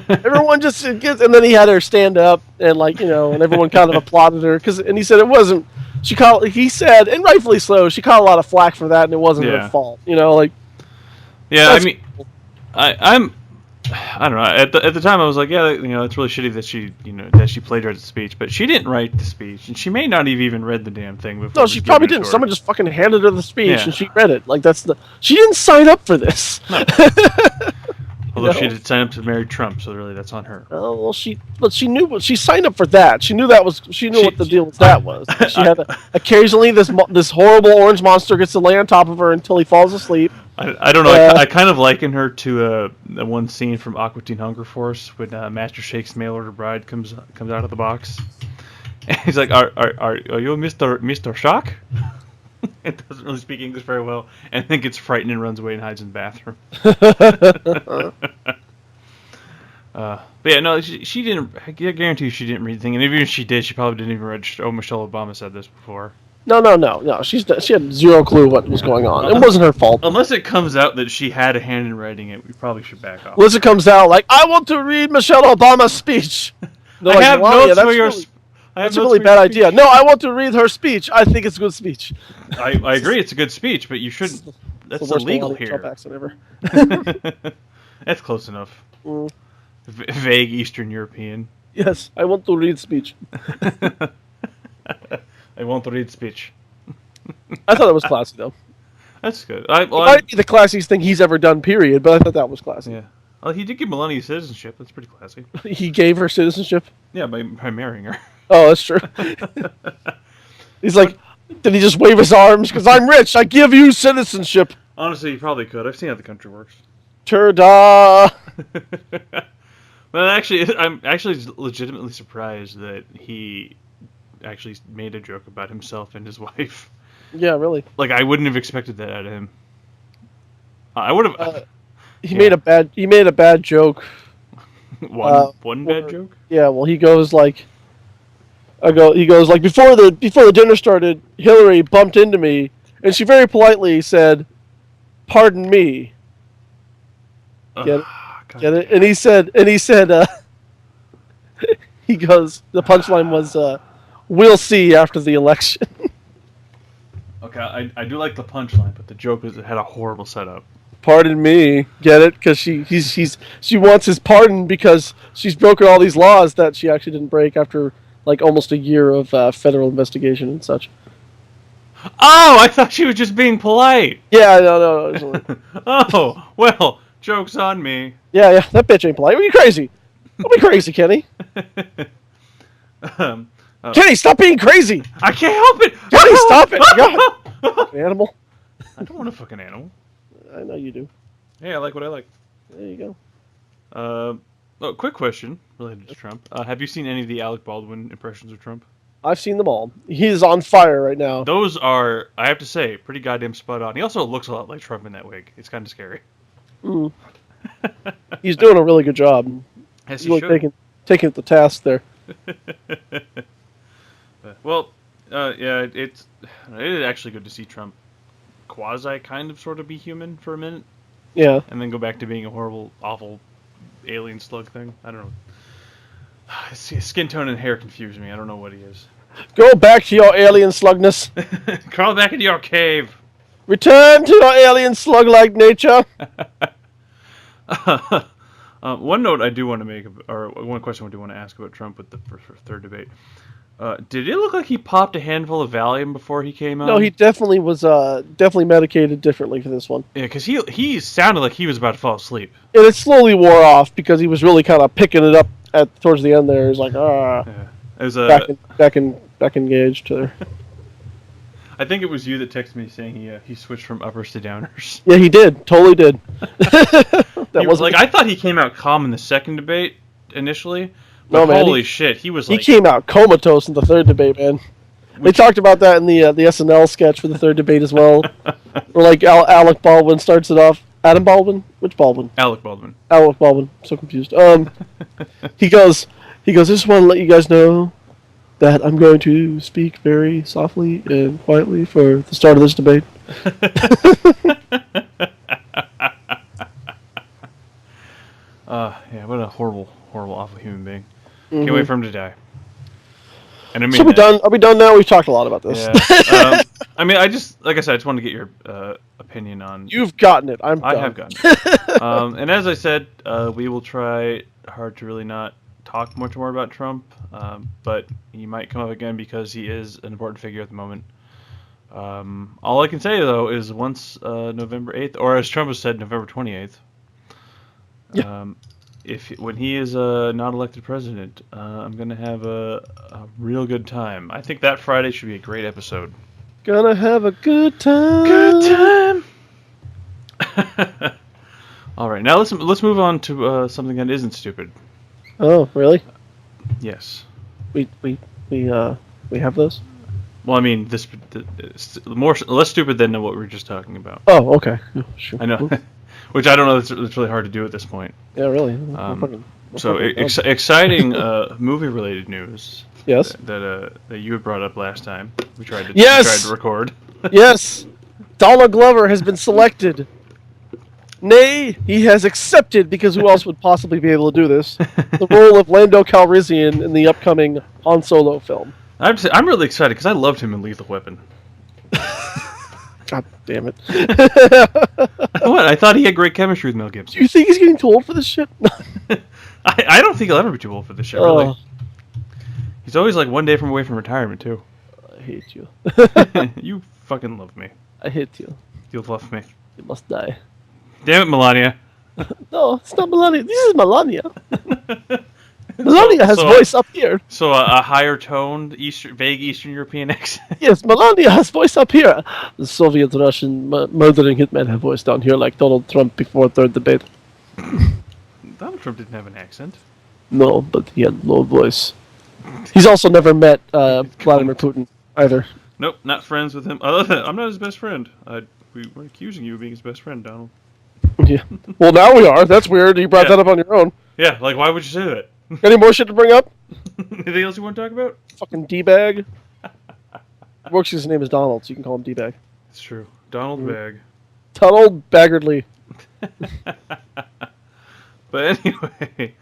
Speaker 2: Everyone just gives, and then he had her stand up and and everyone kind of applauded her and he said it wasn't. He said, and rightfully so, she caught a lot of flack for that, and it wasn't her fault.
Speaker 1: Yeah, I mean, I don't know. At the time, I was like, yeah, it's really shitty that she played her speech, but she didn't write the speech, and she may not have even read the damn thing before.
Speaker 2: No, she probably didn't. Someone just fucking handed her the speech, and she read it. Like she didn't sign up for this. No.
Speaker 1: Although she did sign up to marry Trump, so really that's on her.
Speaker 2: Oh well, she knew she signed up for that. She knew what the deal with that was. She had occasionally this horrible orange monster gets to lay on top of her until he falls asleep.
Speaker 1: I don't know. I kind of liken her to the one scene from Aqua Teen Hunger Force when Master Shake's mail order bride comes out of the box. And he's like, "Are you Mr. Shock?" It doesn't really speak English very well, and then gets frightened and runs away and hides in the bathroom. But yeah, no, she didn't. I guarantee you she didn't read the thing, and even if she did, she probably didn't even register. Oh, Michelle Obama said this before. No. She had zero clue what was going on. It wasn't her fault. Unless it comes out that she had a hand in writing it, we probably should back off.
Speaker 2: Unless it comes out like, I want to read Michelle Obama's speech.
Speaker 1: I have notes for your.
Speaker 2: That's a really bad idea. No, I want to read her speech. I think it's a good speech.
Speaker 1: I agree, it's a good speech, but you shouldn't. That's illegal here.
Speaker 2: Trump accent ever.
Speaker 1: That's close enough. Vague Eastern European.
Speaker 2: Yes, I want to read speech.
Speaker 1: I want to read speech.
Speaker 2: I thought it was classy, though.
Speaker 1: That's good.
Speaker 2: It might be the classiest thing he's ever done, period, but I thought that was classy.
Speaker 1: Yeah. Well, he did give Melania citizenship. That's pretty classy.
Speaker 2: He gave her citizenship?
Speaker 1: Yeah, by marrying her.
Speaker 2: Oh, that's true. He's like, did he just wave his arms? Because I'm rich, I give you
Speaker 1: Well, actually, I'm actually legitimately surprised that he actually made a joke about himself and his wife.
Speaker 2: Yeah, really.
Speaker 1: Like, I wouldn't have expected that out of him. I would have.
Speaker 2: He made a bad joke.
Speaker 1: One bad joke.
Speaker 2: Yeah, well, he goes like, he goes like before the dinner started, Hillary bumped into me, and she very politely said, "Pardon me." Get it? Get it? And he said, he goes. The punchline was, "We'll see after the election."
Speaker 1: Okay, I do like the punchline, but the joke was it had a horrible setup.
Speaker 2: Pardon me, get it? Because she wants his pardon because she's broken all these laws that she actually didn't break after like almost a year of federal investigation and such.
Speaker 1: Oh, I thought she was just being polite.
Speaker 2: Yeah, no.
Speaker 1: Oh, well, joke's on me.
Speaker 2: Yeah, that bitch ain't polite. Are you crazy? Don't be crazy, Kenny. Kenny, stop being crazy.
Speaker 1: I can't help it.
Speaker 2: Kenny, stop it. God. Animal.
Speaker 1: I don't want a fucking animal.
Speaker 2: I know you do.
Speaker 1: Hey, I like what I like.
Speaker 2: There you
Speaker 1: go. Quick question related to Trump. Have you seen any of the Alec Baldwin impressions of Trump?
Speaker 2: I've seen them all. He's on fire right now.
Speaker 1: Those are, I have to say, pretty goddamn spot on. He also looks a lot like Trump in that wig. It's kind of scary.
Speaker 2: Mm. He's doing a really good job.
Speaker 1: Yes,
Speaker 2: He's really taking it to task there.
Speaker 1: Well, yeah, it is actually good to see Trump quasi kind of sort of be human for a minute.
Speaker 2: Yeah.
Speaker 1: And then go back to being a horrible, awful alien slug thing. I don't know. His skin tone and hair confuse me. I don't know what he is.
Speaker 2: Go back to your alien slugness.
Speaker 1: Crawl back into your cave.
Speaker 2: Return to your alien slug-like nature.
Speaker 1: One note I do want to make, or one question I do want to ask about Trump with the third debate. Did it look like he popped a handful of Valium before he came out?
Speaker 2: No, he definitely was definitely medicated differently for this one.
Speaker 1: Yeah, because he sounded like he was about to fall asleep.
Speaker 2: And it slowly wore off because he was really kind of picking it up towards the end there. He's like,
Speaker 1: Yeah. It was
Speaker 2: back engaged there.
Speaker 1: I think it was you that texted me saying he switched from uppers to downers.
Speaker 2: Yeah, he did. Totally did.
Speaker 1: He was like, I thought he came out calm in the second debate initially.
Speaker 2: No, man,
Speaker 1: holy shit, he was like...
Speaker 2: He came out comatose in the third debate, man. They talked about that in the SNL sketch for the third debate as well. Where, like, Alec Baldwin starts it off. Adam Baldwin? Which Baldwin?
Speaker 1: Alec Baldwin.
Speaker 2: Alec Baldwin. So confused. He goes, I just want to let you guys know that I'm going to speak very softly and quietly for the start of this debate.
Speaker 1: Yeah, what a horrible, awful human being. Can't wait for him to die. And I mean,
Speaker 2: so are we done now? We've talked a lot about this.
Speaker 1: Yeah. I mean, like I said, I just wanted to get your opinion on...
Speaker 2: You've gotten it. I
Speaker 1: have gotten it. And as I said, we will try hard to really not talk much more about Trump, but he might come up again because he is an important figure at the moment. All I can say, though, is once November 8th, or as Trump has said, November 28th, when he is not elected president, I'm going to have a real good time. I think that Friday should be a great episode.
Speaker 2: Gonna have a good time.
Speaker 1: Good time. All right, now let's move on to something that isn't stupid.
Speaker 2: Oh, really?
Speaker 1: Yes.
Speaker 2: We have those?
Speaker 1: Well, I mean, less stupid than what we were just talking about.
Speaker 2: Oh, okay. Oh, sure.
Speaker 1: I know. Which I don't know. It's really hard to do at this point.
Speaker 2: Yeah, really.
Speaker 1: Exciting movie-related news.
Speaker 2: Yes.
Speaker 1: That you had brought up last time. We tried to record.
Speaker 2: Yes. Donald Glover has been selected. Nay, he has accepted, because who else would possibly be able to do this, the role of Lando Calrissian in the upcoming Han Solo film.
Speaker 1: I'm really excited because I loved him in Lethal Weapon.
Speaker 2: God damn it.
Speaker 1: What? I thought he had great chemistry with Mel Gibson.
Speaker 2: Do you think he's getting too old for this shit?
Speaker 1: I don't think he'll ever be too old for this shit, really. He's always like one day away from retirement, too.
Speaker 2: I hate you.
Speaker 1: You fucking love me.
Speaker 2: I hate you.
Speaker 1: You'll love me.
Speaker 2: You must die.
Speaker 1: Damn it, Melania.
Speaker 2: No, it's not Melania. This is Melania. Melania has voice up here.
Speaker 1: So a higher toned, vague Eastern European accent.
Speaker 2: Yes, Melania has voice up here. The Soviet Russian murdering hitmen have voice down here like Donald Trump before third debate.
Speaker 1: Donald Trump didn't have an accent.
Speaker 2: No, but he had low voice. He's also never met Vladimir Putin either.
Speaker 1: Nope, not friends with him. I'm not his best friend. We were accusing you of being his best friend, Donald.
Speaker 2: Yeah. Well, now we are. That's weird. You brought that up on your own.
Speaker 1: Yeah, like, why would you say that?
Speaker 2: Any more shit to bring up?
Speaker 1: Anything else you want to talk about?
Speaker 2: Fucking D-bag. Works his name is Donald, so you can call him D-bag.
Speaker 1: It's true. Donald Bag.
Speaker 2: Donald Baggardly.
Speaker 1: But anyway,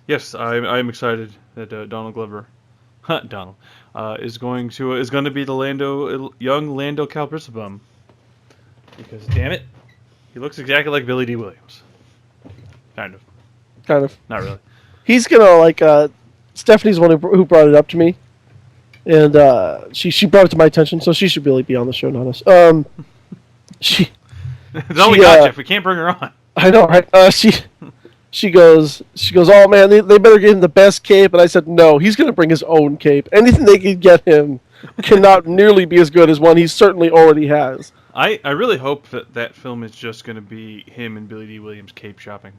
Speaker 1: yes, I'm excited that Donald Glover, Donald, is going to be the young Lando Calrissian, because damn it, he looks exactly like Billy D. Williams. Kind of. Not really.
Speaker 2: He's gonna Stephanie's one who brought it up to me, and she brought it to my attention, so she should really be on the show, not us.
Speaker 1: It's all we got, Jeff. We can't bring her on.
Speaker 2: I know, right? She goes, oh man, they better get him the best cape. And I said, no, he's going to bring his own cape. Anything they can get him cannot nearly be as good as one he certainly already has.
Speaker 1: I really hope that film is just going to be him and Billy D. Williams cape shopping.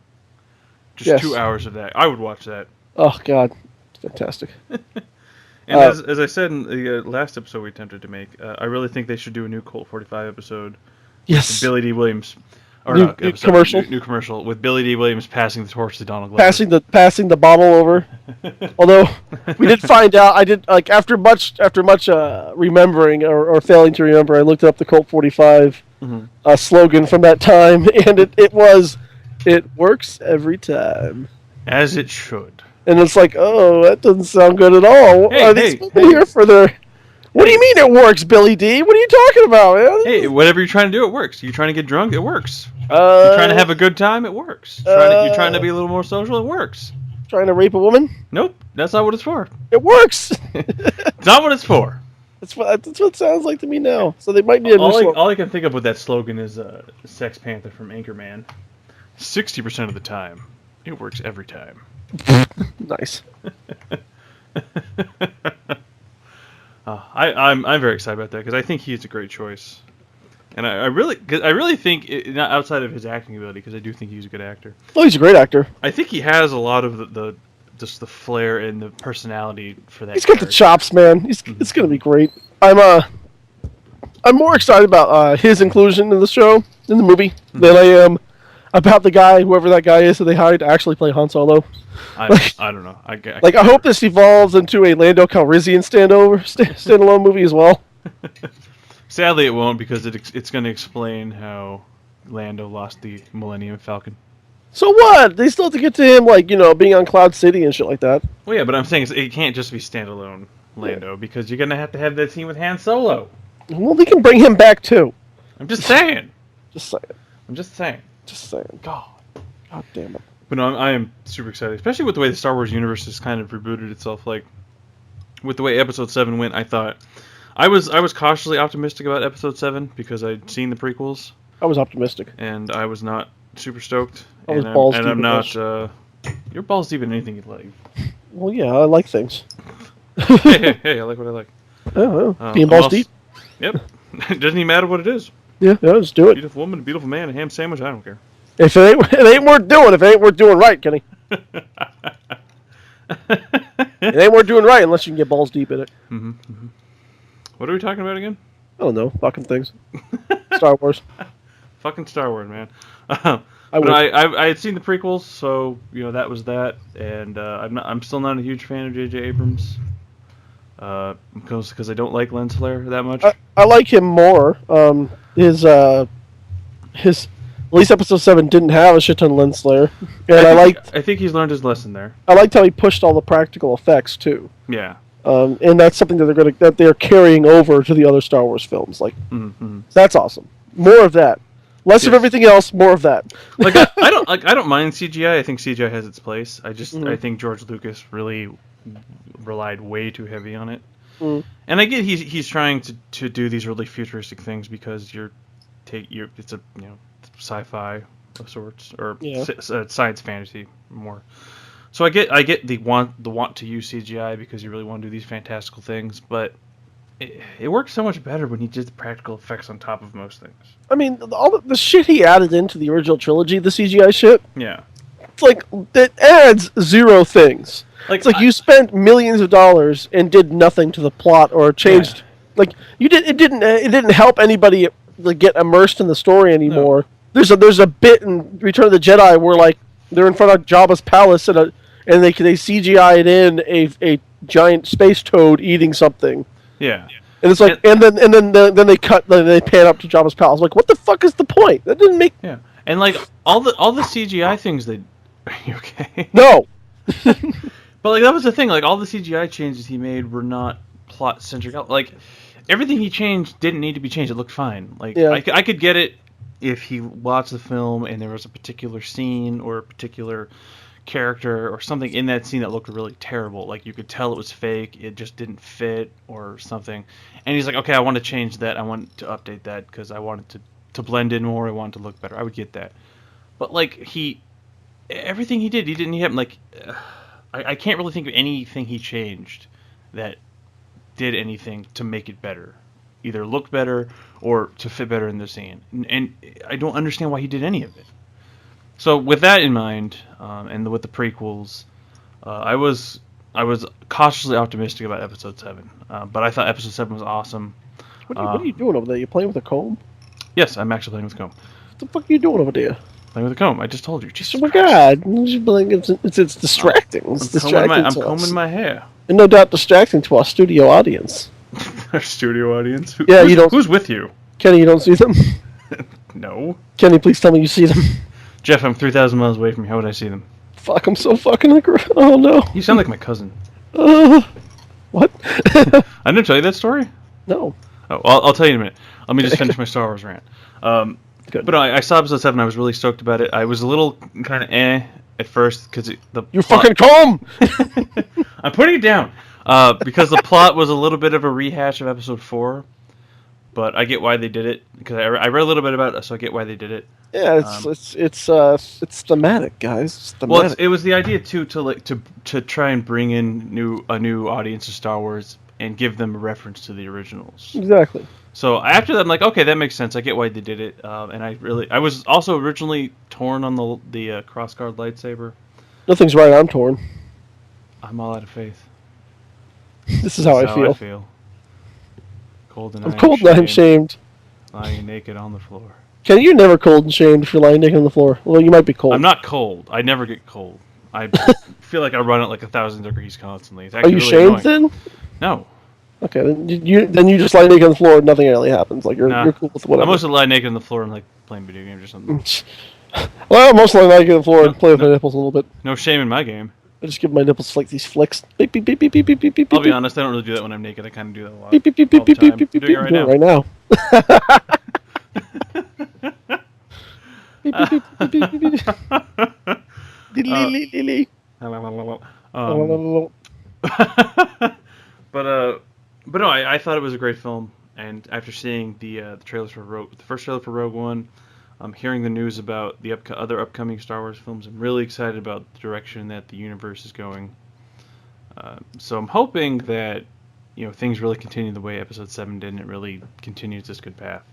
Speaker 1: Just 2 hours of that. I would watch that.
Speaker 2: Oh, God. It's fantastic.
Speaker 1: And as I said in the last episode we attempted to make, I really think they should do a new Colt 45 episode.
Speaker 2: Yes.
Speaker 1: Billy D. Williams. Or
Speaker 2: new
Speaker 1: commercial with Billy D. Williams passing the torch to Donald Glover.
Speaker 2: Passing the bottle over. Although we did find out, after much remembering or failing to remember, I looked up the Colt 45 slogan from that time, and it works every time.
Speaker 1: As it should.
Speaker 2: And it's like, oh, that doesn't sound good at all. Hey. Here for their... What do you mean it works, Billy D? What are you talking about, man?
Speaker 1: Hey, whatever you're trying to do, it works. You're trying to get drunk, it works. You're trying to have a good time, it works. You're trying to be a little more social, it works.
Speaker 2: Trying to rape a woman?
Speaker 1: Nope, that's not what it's for.
Speaker 2: It works.
Speaker 1: It's not what it's for.
Speaker 2: That's what it sounds like to me now. So they might need a new slogan.
Speaker 1: All I can think of with that slogan is Sex Panther from Anchorman. 60% of the time, it works every time.
Speaker 2: Nice.
Speaker 1: I'm very excited about that because I think he's a great choice, and I really think not outside of his acting ability, because I do think he's a good actor.
Speaker 2: Oh, he's a great actor.
Speaker 1: I think he has a lot of the flair and the personality for that.
Speaker 2: He's got the chops, man. It's gonna be great. I'm more excited about his inclusion in the show, in the movie, than I am about the guy, whoever that guy is that they hired to actually play Han Solo.
Speaker 1: I don't know.
Speaker 2: I hope this evolves into a Lando Calrissian standalone movie as well.
Speaker 1: Sadly, it won't, because it's going to explain how Lando lost the Millennium Falcon.
Speaker 2: So what? They still have to get to him, being on Cloud City and shit like that.
Speaker 1: Well, yeah, but I'm saying it can't just be standalone Lando, because you're going to have that scene with Han Solo.
Speaker 2: Well, they can bring him back too.
Speaker 1: I'm just saying.
Speaker 2: I'm just saying. God damn it.
Speaker 1: But no, I am super excited, especially with the way the Star Wars universe has kind of rebooted itself. Like, with the way Episode 7 went, I thought... I was cautiously optimistic about Episode 7 because I'd seen the prequels.
Speaker 2: I was optimistic.
Speaker 1: And I was not super stoked.
Speaker 2: I was balls deep.
Speaker 1: And I'm not... you're balls deep in anything you like.
Speaker 2: Well, yeah, I like things.
Speaker 1: hey, I like what I like.
Speaker 2: Oh, being balls deep?
Speaker 1: Yep. It doesn't even matter what it is.
Speaker 2: Yeah, let's do it.
Speaker 1: Beautiful woman, a beautiful man, a ham sandwich, I don't care.
Speaker 2: If it ain't worth doing, right, Kenny. It ain't worth doing right unless you can get balls deep in it.
Speaker 1: What are we talking about again?
Speaker 2: I don't know. Fucking things. Star Wars.
Speaker 1: Fucking Star Wars, man. I had seen the prequels, so that was that, and I'm still not a huge fan of J.J. Abrams. Because I don't like Lens Flare that much.
Speaker 2: I like him more. His at least Episode 7 didn't have a shit ton of lens flare, and
Speaker 1: I think he's learned his lesson there.
Speaker 2: I liked how he pushed all the practical effects too.
Speaker 1: Yeah.
Speaker 2: And that's something that they're carrying over to the other Star Wars films. That's awesome. More of that. Less of everything else. More of that.
Speaker 1: I don't mind CGI. I think CGI has its place. I think George Lucas really relied way too heavy on it. And I get he's trying to do these really futuristic things because it's a sci-fi of sorts, or science fantasy more. So I get the want to use CGI because you really want to do these fantastical things, but it works so much better when you did the practical effects on top of most things.
Speaker 2: I mean, all the shit he added into the original trilogy, the CGI shit.
Speaker 1: Yeah.
Speaker 2: It's like it adds zero things.
Speaker 1: Like,
Speaker 2: It's like you spent millions of dollars and did nothing to the plot or changed.
Speaker 1: Yeah.
Speaker 2: Like you did, it didn't help anybody like get immersed in the story
Speaker 1: No.
Speaker 2: anymore. There's a bit in Return of the Jedi where like they're in front of Jabba's palace and they CGI'd in a giant space toad eating something.
Speaker 1: Yeah.
Speaker 2: And it's like, and then they pan up to Jabba's palace. Like, what the fuck is the point? That didn't make.
Speaker 1: Yeah. And like all the CGI things they. Are you okay?
Speaker 2: No.
Speaker 1: But like that was the thing. Like all the CGI changes he made were not plot centric. Like everything he changed didn't need to be changed. It looked fine. Like
Speaker 2: Yeah.
Speaker 1: I could get it if he watched the film and there was a particular scene or a particular character or something in that scene that looked really terrible. Like you could tell it was fake. It just didn't fit or something. And he's like, okay, I want to change that. I want to update that because I want it to blend in more. I want it to look better. I would get that. But like everything he did, he didn't have like. I can't really think of anything he changed that did anything to make it better. Either look better or to fit better in the scene. And I don't understand why he did any of it. So with that in mind, and with the prequels, I was cautiously optimistic about Episode 7. But I thought Episode 7 was awesome.
Speaker 2: What are you doing over there? You playing with a comb?
Speaker 1: Yes, I'm actually playing with a comb.
Speaker 2: What the fuck are you doing over there?
Speaker 1: Playing with a comb. I just told you. Jesus
Speaker 2: Oh my
Speaker 1: Christ.
Speaker 2: God! It's distracting. It's distracting.
Speaker 1: I'm combing my hair.
Speaker 2: And no doubt distracting to our studio audience.
Speaker 1: Our studio audience? Who's with you?
Speaker 2: Kenny, you don't see them?
Speaker 1: No.
Speaker 2: Kenny, please tell me you see them.
Speaker 1: Jeff, I'm 3,000 miles away from you. How would I see them?
Speaker 2: Fuck, I'm so fucking oh no.
Speaker 1: You sound like my cousin.
Speaker 2: What?
Speaker 1: I didn't tell you that story?
Speaker 2: No.
Speaker 1: Oh, I'll tell you in a minute. Let me just finish my Star Wars rant.
Speaker 2: Good.
Speaker 1: But I saw Episode 7. I was really stoked about it. I was a little kind of at first because
Speaker 2: You fucking comb!
Speaker 1: I'm putting it down. Because the plot was a little bit of a rehash of Episode 4. But I get why they did it because I read a little bit about it, so I get why they did it.
Speaker 2: Yeah, it's thematic, guys. It's thematic.
Speaker 1: Well, it was the idea too to try and bring in a new audience to Star Wars and give them a reference to the originals.
Speaker 2: Exactly.
Speaker 1: So after that, I'm like, okay, that makes sense. I get why they did it. And I was also originally torn on the crossguard lightsaber.
Speaker 2: Nothing's right. I'm torn.
Speaker 1: I'm all out of faith.
Speaker 2: This is how I feel.
Speaker 1: I feel. Cold and
Speaker 2: I'm cold and I'm shamed.
Speaker 1: Lying naked on the floor.
Speaker 2: Kenny, you're never cold and shamed if you're lying naked on the floor. Well, you might be cold.
Speaker 1: I'm not cold. I never get cold. I feel like I run at like 1,000 degrees constantly. It's
Speaker 2: Are you
Speaker 1: really
Speaker 2: shamed
Speaker 1: annoying.
Speaker 2: then?
Speaker 1: No.
Speaker 2: Okay, then you just lie naked on the floor and nothing really happens. Like you're cool with whatever.
Speaker 1: I mostly lie naked on the floor and like playing video games or something.
Speaker 2: Well, I'm mostly naked on the floor and play with my nipples a little bit.
Speaker 1: No shame in my game.
Speaker 2: I just give my nipples like these flicks. Beep beep beep beep beep beep beep beep.
Speaker 1: I'll be honest, I don't really do that when I'm naked. I kind of do that a lot.
Speaker 2: Beep beep beep beep beep beep beep beep.
Speaker 1: I'm doing it
Speaker 2: right now. Beep beep beep beep beep beep beep.
Speaker 1: But no, I thought it was a great film, and after seeing the trailers for the first trailer for Rogue One, hearing the news about the other upcoming Star Wars films, I'm really excited about the direction that the universe is going. So I'm hoping that things really continue the way Episode 7 did, and it really continues this good path.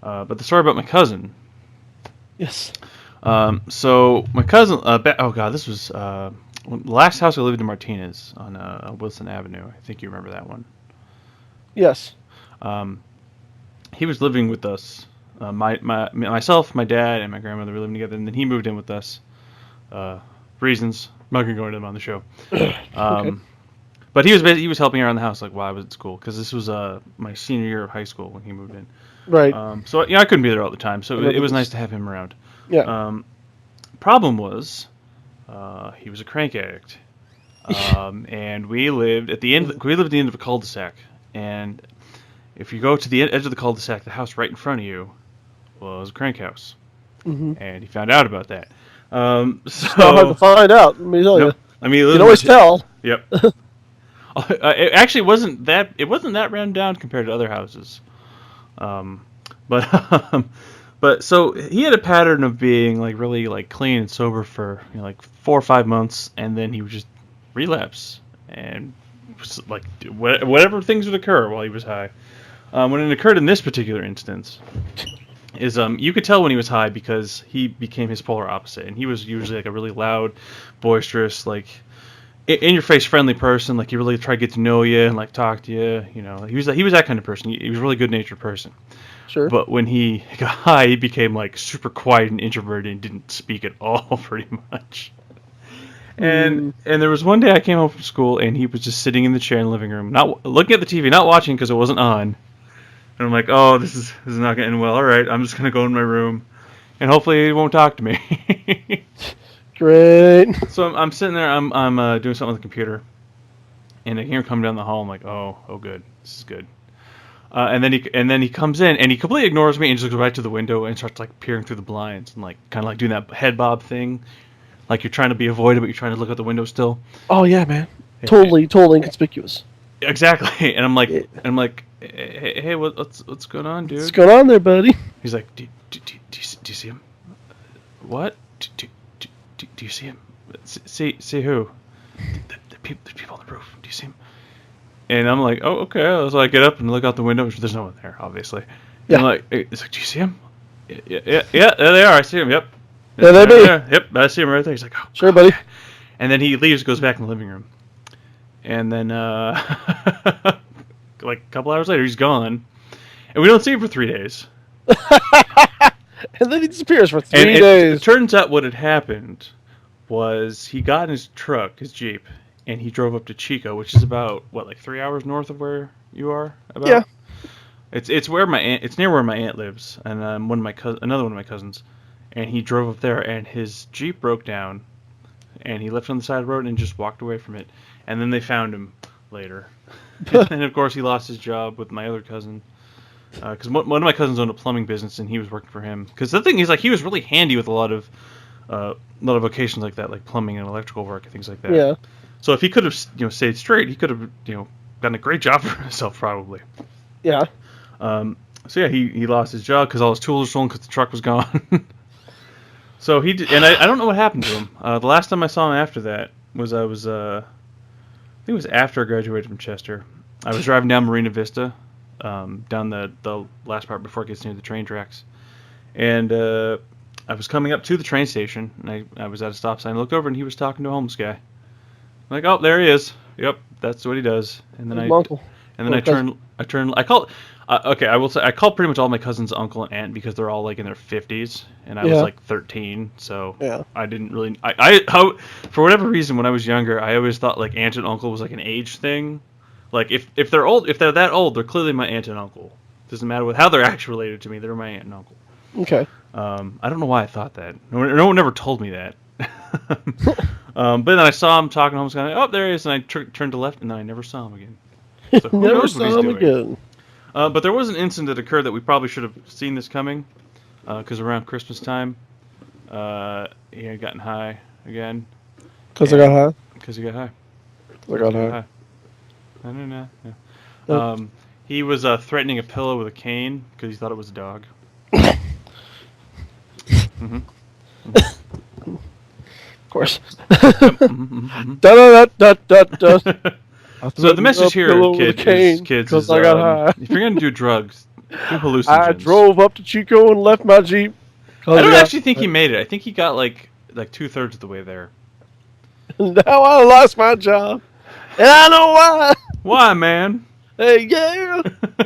Speaker 1: But the story about my cousin.
Speaker 2: Yes.
Speaker 1: So my cousin. Oh God, this was the last house I lived in Martinez on Wilson Avenue. I think you remember that one.
Speaker 2: Yes.
Speaker 1: He was living with us. Myself, my dad, and my grandmother were living together, and then he moved in with us. Reasons. I'm not gonna go into them on the show.
Speaker 2: Okay.
Speaker 1: But he was helping around the house like while I was at school because this was my senior year of high school when he moved in.
Speaker 2: Right.
Speaker 1: So I couldn't be there all the time, so it was nice to have him around.
Speaker 2: Yeah.
Speaker 1: Problem was, he was a crank addict, and we lived at the end of a cul-de-sac, and if you go to the edge of the cul-de-sac, the house right in front of you was a crank house, and he found out about that. So
Speaker 2: it's not hard to find out. Let me tell you.
Speaker 1: I mean,
Speaker 2: you can always tell.
Speaker 1: Yep. It actually wasn't that. It wasn't that run down compared to other houses. But so he had a pattern of being like really like clean and sober for like 4 or 5 months, and then he would just relapse and like whatever things would occur while he was high. When it occurred in this particular instance, is you could tell when he was high because he became his polar opposite, and he was usually like a really loud, boisterous, like in your face friendly person. Like he really tried to get to know you and like talk to you. You know, he was that kind of person. He was a really good natured person.
Speaker 2: Sure.
Speaker 1: But when he got high, he became like super quiet and introverted and didn't speak at all, pretty much. And there was one day I came home from school and he was just sitting in the chair in the living room, not looking at the TV, not watching because it wasn't on. And I'm like, oh, this is not going to end well. All right, I'm just going to go in my room, and hopefully he won't talk to me.
Speaker 2: Great.
Speaker 1: So I'm sitting there, I'm doing something on the computer, and I hear him come down the hall. I'm like, oh, good, this is good. And then he comes in and he completely ignores me and just goes right to the window and starts like peering through the blinds and like kind of like doing that head bob thing, like you're trying to be avoided but you're trying to look out the window still.
Speaker 2: Oh yeah, man. Totally inconspicuous.
Speaker 1: Exactly. And I'm like, hey, what's going on, dude?
Speaker 2: What's going on there, buddy?
Speaker 1: He's like, do you see him? What? Do you see him? See who? The people on the roof. Do you see him? And I'm like, oh, okay. So I get up and look out the window. There's no one there, obviously. Yeah. And I'm like, it's like, do you see him? Yeah, there they are. I see him. Yep.
Speaker 2: There they be.
Speaker 1: Yep, I see him right there. He's like, oh,
Speaker 2: sure, buddy.
Speaker 1: And then he leaves, goes back in the living room. And then, like a couple hours later, he's gone. And we don't see him for 3 days.
Speaker 2: And then he disappears for 3 days.
Speaker 1: It turns out what had happened was he got in his truck, his Jeep, and he drove up to Chico, which is about, like 3 hours north of where you are? About?
Speaker 2: Yeah.
Speaker 1: It's where it's near where my aunt lives, and another one of my cousins. And he drove up there, and his Jeep broke down, and he left it on the side of the road and just walked away from it. And then they found him later. And of course, he lost his job with my other cousin. Because one of my cousins owned a plumbing business, and he was working for him. Because the thing is, like, he was really handy with a lot of vocations like that, like plumbing and electrical work and things like that.
Speaker 2: Yeah.
Speaker 1: So if he could have, stayed straight, he could have, gotten a great job for himself, probably.
Speaker 2: Yeah.
Speaker 1: So yeah, he lost his job because all his tools were stolen because the truck was gone. So he did, and I don't know what happened to him. The last time I saw him after that was I think it was after I graduated from Chester. I was driving down Marina Vista, down the last part before it gets near the train tracks, and I was coming up to the train station, and I was at a stop sign. I looked over, and he was talking to a homeless guy. I'm like, oh, there he is. Yep, that's what he does. And then I call. Okay, I will say I call pretty much all my cousins uncle and aunt because they're all like in their 50s, and I was like 13, so I didn't really. I for whatever reason when I was younger, I always thought like aunt and uncle was like an age thing. Like if they're old, if they're that old, they're clearly my aunt and uncle. Doesn't matter how they're actually related to me. They're my aunt and uncle.
Speaker 2: Okay.
Speaker 1: I don't know why I thought that. No one ever told me that. But then I saw him talking to homeless guy. Oh, there he is, and I turned to left, and then I never saw him again. So who
Speaker 2: never
Speaker 1: knows what he's
Speaker 2: saw him
Speaker 1: doing.
Speaker 2: again.
Speaker 1: But there was an incident that occurred that we probably should have seen this coming, because around Christmas time, he had gotten high again.
Speaker 2: Because I got high?
Speaker 1: Because he got high.
Speaker 2: I got high.
Speaker 1: I don't know. Yeah. He was threatening a pillow with a cane because he thought it was a dog. Mm-hmm.
Speaker 2: Of course.
Speaker 1: So the message here, kids, is
Speaker 2: I got high.
Speaker 1: if you're gonna do drugs, do hallucinogens.
Speaker 2: I drove up to Chico and left my Jeep.
Speaker 1: I don't actually think he made it. I think he got like 2/3 of the way there.
Speaker 2: Now I lost my job, and I know why.
Speaker 1: Why, man?
Speaker 2: Hey, yeah,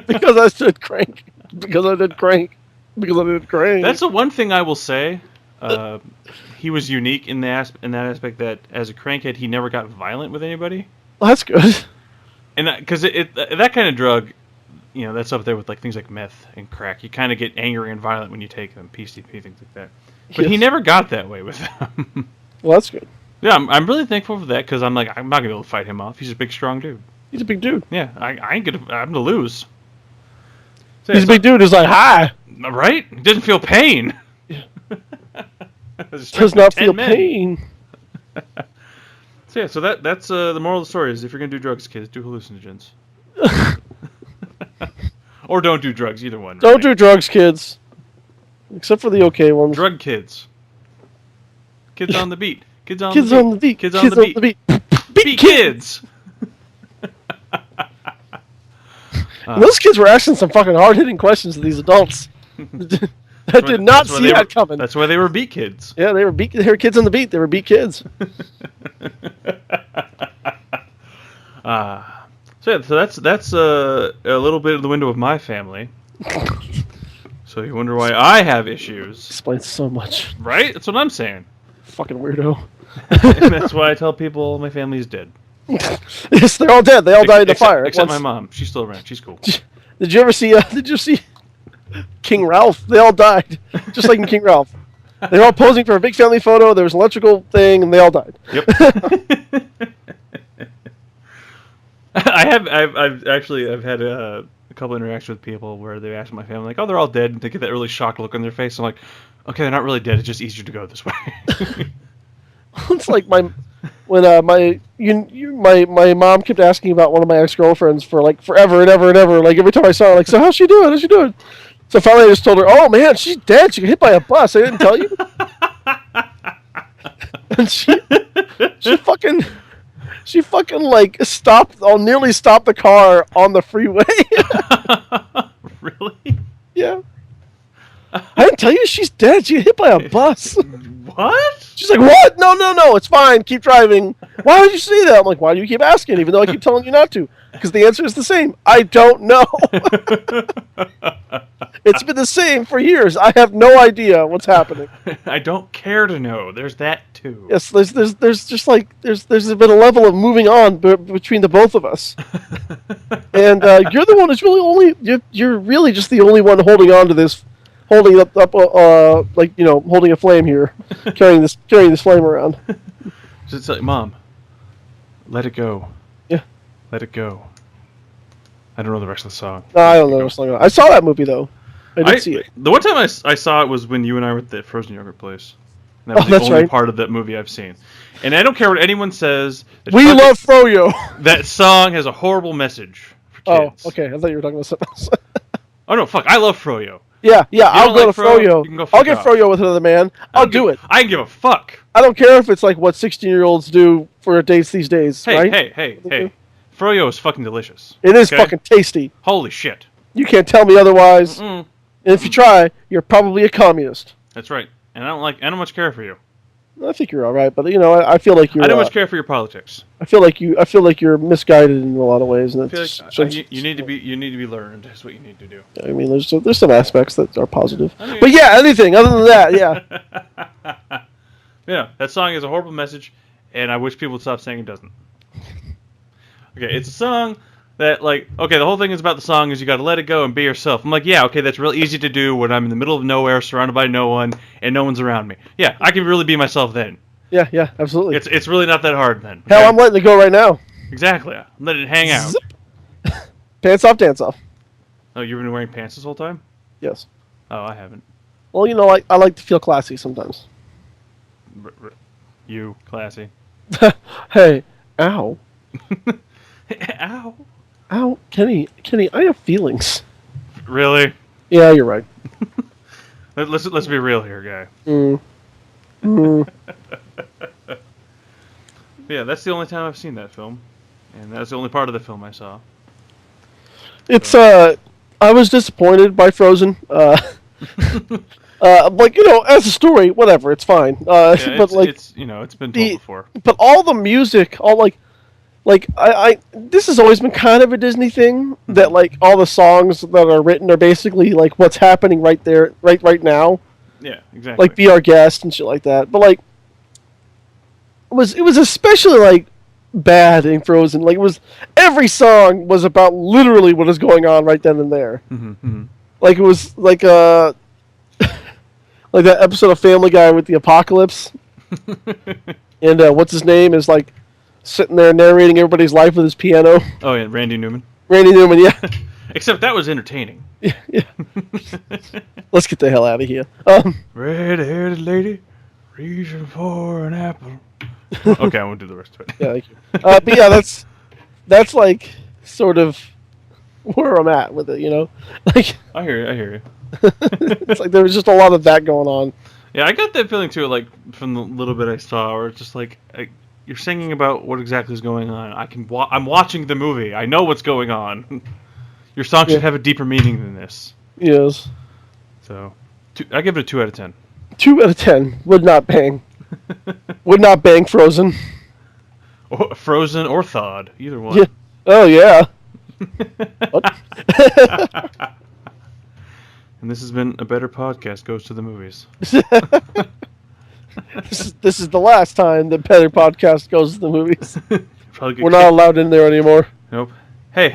Speaker 2: because I stood crank. Because I did crank.
Speaker 1: That's the one thing I will say. He was unique in that aspect that as a crankhead, he never got violent with anybody.
Speaker 2: Well, that's good.
Speaker 1: And because that kind of drug, that's up there with like things like meth and crack. You kind of get angry and violent when you take them, PCP, things like that. But he never got that way with them.
Speaker 2: Well, that's good.
Speaker 1: Yeah, I'm really thankful for that because I'm not gonna be able to fight him off. He's a big, strong dude.
Speaker 2: He's a big dude.
Speaker 1: Yeah, I'm gonna lose. So,
Speaker 2: he's a big dude. He's like, hi.
Speaker 1: Right? He doesn't feel pain.
Speaker 2: Yeah. Does not feel pain.
Speaker 1: So that's the moral of the story is if you're gonna do drugs, kids, do hallucinogens. Or don't do drugs, either one.
Speaker 2: Don't do drugs, kids. Except for the okay ones.
Speaker 1: Drug kids. Kids on the beat. Kids on the beat.
Speaker 2: Kids on the beat.
Speaker 1: Beat kids.
Speaker 2: Those kids were asking some fucking hard-hitting questions to these adults. I did not see that coming.
Speaker 1: That's why they were beat kids.
Speaker 2: Yeah, they were kids on the beat. They were beat kids.
Speaker 1: So that's a little bit of the window of my family. So you wonder why I have issues.
Speaker 2: Explains so much.
Speaker 1: Right? That's what I'm saying.
Speaker 2: Fucking weirdo.
Speaker 1: And that's why I tell people my family is dead.
Speaker 2: Yes, they're all dead. They all died in the fire.
Speaker 1: Except my mom. She's still around. She's cool.
Speaker 2: Did you ever see? Did you see King Ralph? They all died, just like in King Ralph. They were all posing for a big family photo. There was an electrical thing, and they all died.
Speaker 1: Yep. I've had a couple interactions with people where they ask my family, like, "Oh, they're all dead," and they get that really shocked look on their face. I'm like, "Okay, they're not really dead. It's just easier to go this way."
Speaker 2: It's like my mom kept asking about one of my ex-girlfriends for like forever and ever and ever. Like every time I saw her, like, so how's she doing? How's she doing? So finally I just told her, oh man, she's dead. She got hit by a bus. I didn't tell you. And she fucking like nearly stopped the car on the freeway.
Speaker 1: Really?
Speaker 2: Yeah. I didn't tell you she's dead. She got hit by a bus.
Speaker 1: What?
Speaker 2: She's like, what? No, it's fine. Keep driving. Why would you say that? I'm like, why do you keep asking, even though I keep telling you not to? Because the answer is the same. I don't know. It's been the same for years. I have no idea what's happening.
Speaker 1: I don't care to know. There's that too.
Speaker 2: Yes, there's just like there's been a level of moving on between the both of us. And you're the one who's really you're really just the only one holding on to this. Holding up like, you know, holding a flame here, carrying this flame around.
Speaker 1: So it's like, Mom, let it go.
Speaker 2: Yeah.
Speaker 1: Let it go. I don't know the rest of the song.
Speaker 2: No, I don't know the rest of the song. I saw that movie though. I did see it.
Speaker 1: The one time I saw it was when you and I were at the frozen yogurt place. And that was the only part of that movie I've seen. And I don't care what anyone says.
Speaker 2: We love Froyo.
Speaker 1: That song has a horrible message for kids.
Speaker 2: Oh, okay. I thought you were talking about something else.
Speaker 1: Oh no, fuck! I love Froyo.
Speaker 2: Yeah, I'll go to Froyo.
Speaker 1: You can go
Speaker 2: I'll get Froyo with another man. I'll do it.
Speaker 1: I can give a fuck.
Speaker 2: I don't care if it's like what 16-year-olds do for dates these days, right?
Speaker 1: Hey. Froyo is fucking delicious.
Speaker 2: It is fucking tasty.
Speaker 1: Holy shit.
Speaker 2: You can't tell me otherwise.
Speaker 1: Mm-mm.
Speaker 2: And if you try, you're probably a communist.
Speaker 1: That's right. And I don't much care for you.
Speaker 2: I think you're all right, but you know, I feel like you're.
Speaker 1: I don't much care for your politics.
Speaker 2: I feel like you're misguided in a lot of ways, and
Speaker 1: I feel like you need to be learned. Is what you need to do.
Speaker 2: I mean, there's some aspects that are positive, but yeah, anything other than that, yeah.
Speaker 1: Yeah, that song is a horrible message, and I wish people would stop saying it doesn't. Okay, it's a song that, like, okay, the whole thing is about the song is you got to let it go and be yourself. I'm like, yeah, okay, that's real easy to do when I'm in the middle of nowhere, surrounded by no one, and no one's around me. Yeah, I can really be myself then.
Speaker 2: Yeah, absolutely.
Speaker 1: It's really not that hard then.
Speaker 2: Okay? Hell, I'm letting it go right now.
Speaker 1: Exactly. I'm letting it hang out.
Speaker 2: Zip. Pants off, dance off.
Speaker 1: Oh, you've been wearing pants this whole time?
Speaker 2: Yes.
Speaker 1: Oh, I haven't.
Speaker 2: Well, you know, I like to feel classy sometimes.
Speaker 1: You, classy.
Speaker 2: Hey, ow.
Speaker 1: Ow.
Speaker 2: Ow, Kenny, I have feelings.
Speaker 1: Really?
Speaker 2: Yeah, you're right.
Speaker 1: Let's be real here, guy. Yeah, that's the only time I've seen that film, and that's the only part of the film I saw.
Speaker 2: It's I was disappointed by Frozen. Like, you know, as a story, whatever, it's fine.
Speaker 1: Yeah,
Speaker 2: but like,
Speaker 1: it's you know, it's been told before.
Speaker 2: But all the music, all like I this has always been kind of a Disney thing, that like all the songs that are written are basically like what's happening right there, right now.
Speaker 1: Yeah, exactly.
Speaker 2: Like Be Our Guest and shit like that. But like it was especially like bad in Frozen. Like every song was about literally what is going on right then and there.
Speaker 1: Mm-hmm.
Speaker 2: Like it was like like that episode of Family Guy with the apocalypse. And what's his name is like sitting there narrating everybody's life with his piano.
Speaker 1: Oh yeah, Randy Newman.
Speaker 2: Yeah.
Speaker 1: Except that was entertaining.
Speaker 2: Yeah. Let's get the hell out of here.
Speaker 1: Red-haired lady, reaching for an apple. Okay, I won't do the rest of it.
Speaker 2: Yeah, thank you. But yeah, that's like sort of where I'm at with it, you know. Like
Speaker 1: I hear you.
Speaker 2: It's like there was just a lot of that going on.
Speaker 1: Yeah, I got that feeling too. Like from the little bit I saw, where it's just like you're singing about what exactly is going on. I'm watching the movie. I know what's going on. Your song should have a deeper meaning than this.
Speaker 2: Yes.
Speaker 1: So, I give it a 2 out of 10.
Speaker 2: 2 out of 10. Would not bang. Would not bang Frozen.
Speaker 1: Or Frozen or thawed, either one.
Speaker 2: Yeah. Oh yeah. What?
Speaker 1: And this has been A Better Podcast Goes to the Movies.
Speaker 2: This is the last time the Better Podcast goes to the movies.
Speaker 1: Probably
Speaker 2: We're not allowed in there anymore.
Speaker 1: Nope. Hey.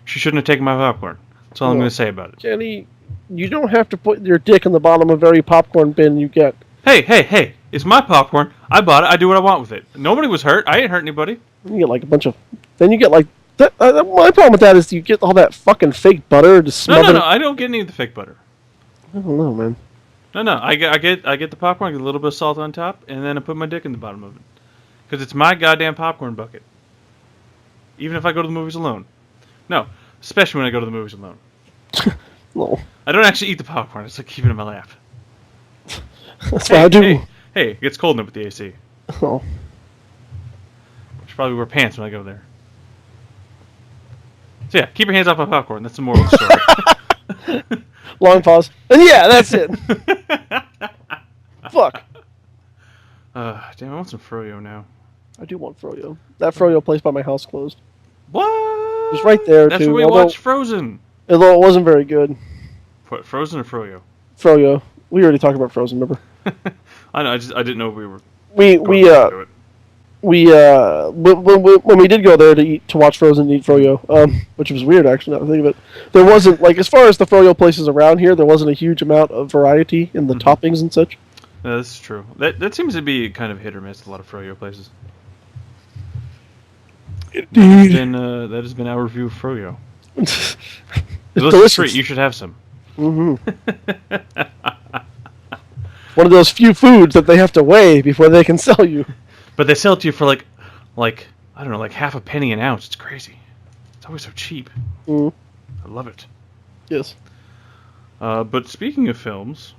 Speaker 1: She shouldn't have taken my popcorn. That's all I'm going to say about it.
Speaker 2: Jenny, you don't have to put your dick in the bottom of every popcorn bin you get.
Speaker 1: Hey. It's my popcorn. I bought it. I do what I want with it. Nobody was hurt. I ain't hurt anybody.
Speaker 2: You get like a bunch of... Then you get like... my problem with that is you get all that fucking fake butter to smother...
Speaker 1: No. I don't get any of the fake butter.
Speaker 2: I don't know, man.
Speaker 1: No. I get the popcorn, I get a little bit of salt on top, and then I put my dick in the bottom of it. Because it's my goddamn popcorn bucket. Even if I go to the movies alone. No. Especially when I go to the movies alone.
Speaker 2: No.
Speaker 1: I don't actually eat the popcorn. I just like keep it in my lap.
Speaker 2: That's what I do.
Speaker 1: Hey, it gets cold enough with the AC.
Speaker 2: Oh.
Speaker 1: I should probably wear pants when I go there. So yeah, keep your hands off my popcorn. That's the moral of the story.
Speaker 2: Long pause. And yeah, that's it. Fuck.
Speaker 1: Damn, I want some froyo now.
Speaker 2: I do want froyo. That froyo place by my house closed.
Speaker 1: What?
Speaker 2: It was right there,
Speaker 1: That's
Speaker 2: too.
Speaker 1: where we watched Frozen.
Speaker 2: Although it wasn't very good.
Speaker 1: What, Frozen or froyo?
Speaker 2: Froyo. We already talked about Frozen, remember?
Speaker 1: I know. I didn't know if we were.
Speaker 2: When we did go there to watch Frozen and eat froyo, which was weird actually. Now that I think of it, there wasn't like as far as the froyo places around here, there wasn't a huge amount of variety in the toppings and such.
Speaker 1: Yeah, that's true. That seems to be kind of hit or miss. A lot of froyo places. That has been our review of froyo.
Speaker 2: It's
Speaker 1: delicious. You should have some.
Speaker 2: Mm-hmm. One of those few foods that they have to weigh before they can sell you.
Speaker 1: But they sell it to you for like I don't know, like half a penny an ounce. It's crazy. It's always so cheap.
Speaker 2: Mm.
Speaker 1: I love it.
Speaker 2: Yes.
Speaker 1: But speaking of films,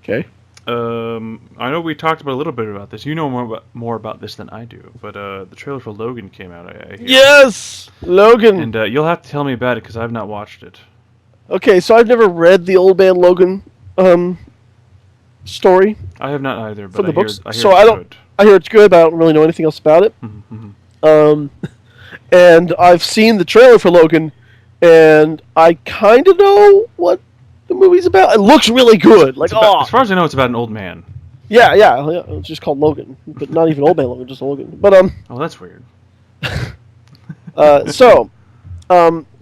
Speaker 2: okay.
Speaker 1: I know we talked about a little bit about this. You know more about this than I do. But the trailer for Logan came out. I hear.
Speaker 2: Yes, Logan.
Speaker 1: And you'll have to tell me about it because I've not watched it.
Speaker 2: Okay, so I've never read the Old Man Logan story.
Speaker 1: I have not either. But
Speaker 2: from the books.
Speaker 1: I hear
Speaker 2: so
Speaker 1: it's
Speaker 2: I don't.
Speaker 1: Good.
Speaker 2: I hear it's good, but I don't really know anything else about it. And I've seen the trailer for Logan, and I kind of know what the movie's about. It looks really good. Like,
Speaker 1: as far as I know, it's about an old man.
Speaker 2: Yeah. It's just called Logan, but not even Old Man Logan, just Logan. But
Speaker 1: Oh, that's weird.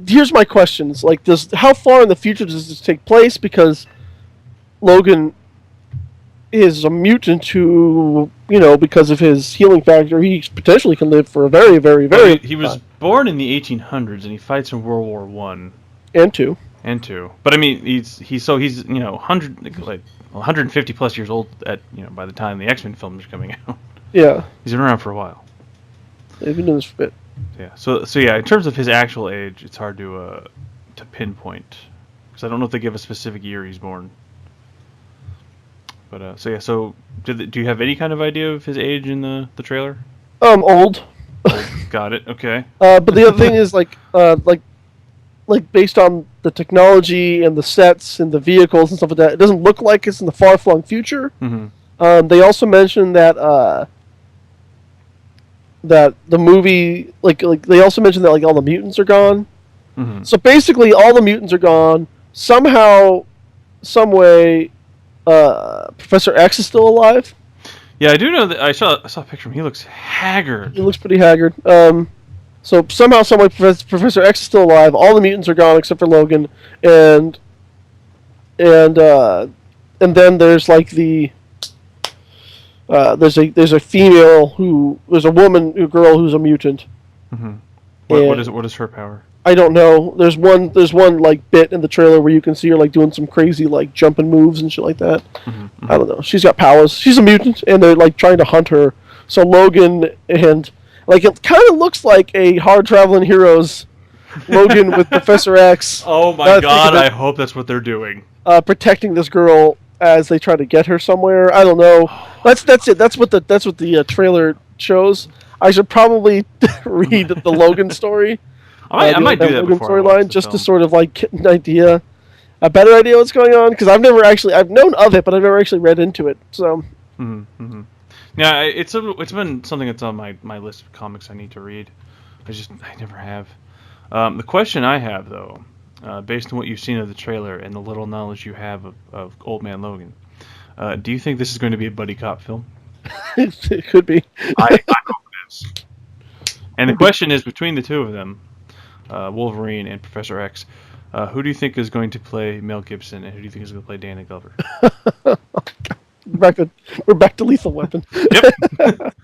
Speaker 2: Here's my questions. Like, how far in the future does this take place? Because Logan is a mutant who, because of his healing factor, he potentially can live for a very, very, very.
Speaker 1: He was born in the 1800s, and he fights in World War I.
Speaker 2: And two.
Speaker 1: But I mean, he's 150 plus years old by the time the X-Men films are coming out.
Speaker 2: Yeah.
Speaker 1: He's been around for a while.
Speaker 2: They've been doing this for a bit.
Speaker 1: Yeah. So yeah, in terms of his actual age, it's hard to pinpoint because I don't know if they give a specific year he's born. But so do you have any kind of idea of his age in the trailer?
Speaker 2: Old.
Speaker 1: Got it. Okay.
Speaker 2: But the other thing is like based on the technology and the sets and the vehicles and stuff like that, it doesn't look like it's in the far-flung future.
Speaker 1: Mm-hmm.
Speaker 2: They also mentioned that the movie they also mentioned that all the mutants are gone.
Speaker 1: Mm-hmm.
Speaker 2: So basically, all the mutants are gone. Somehow, some way, Professor X is still alive.
Speaker 1: Yeah, I do know that. I saw a picture of him. He looks haggard.
Speaker 2: He looks pretty haggard. So somehow, some way, Professor X is still alive. All the mutants are gone except for Logan, and then there's there's a girl who's a mutant.
Speaker 1: Mm-hmm. What is her power?
Speaker 2: I don't know. There's one bit in the trailer where you can see her doing some crazy jumping moves and shit like that.
Speaker 1: Mm-hmm.
Speaker 2: I don't know. She's got powers. She's a mutant, and they're trying to hunt her. So Logan and it kind of looks like a Hard Traveling Heroes Logan with Professor X.
Speaker 1: Oh my god! I hope that's what they're doing.
Speaker 2: Protecting this girl as they try to get her somewhere. I don't know. That's it. That's what the trailer shows. I should probably read the Logan story.
Speaker 1: I might do that before
Speaker 2: storyline just to sort of get an idea. a better idea what's going on, because I've known of it, but I've never actually read into it. So.
Speaker 1: Mm-hmm. Yeah, it's been something that's on my list of comics I need to read. I never have. The question I have though, based on what you've seen of the trailer and the little knowledge you have of Old Man Logan, do you think this is going to be a buddy cop film?
Speaker 2: It could be.
Speaker 1: I hope it is. And the question is, between the two of them, Wolverine and Professor X, who do you think is going to play Mel Gibson, and who do you think is going to play Danny Glover?
Speaker 2: We're back to Lethal Weapon.
Speaker 1: Yep.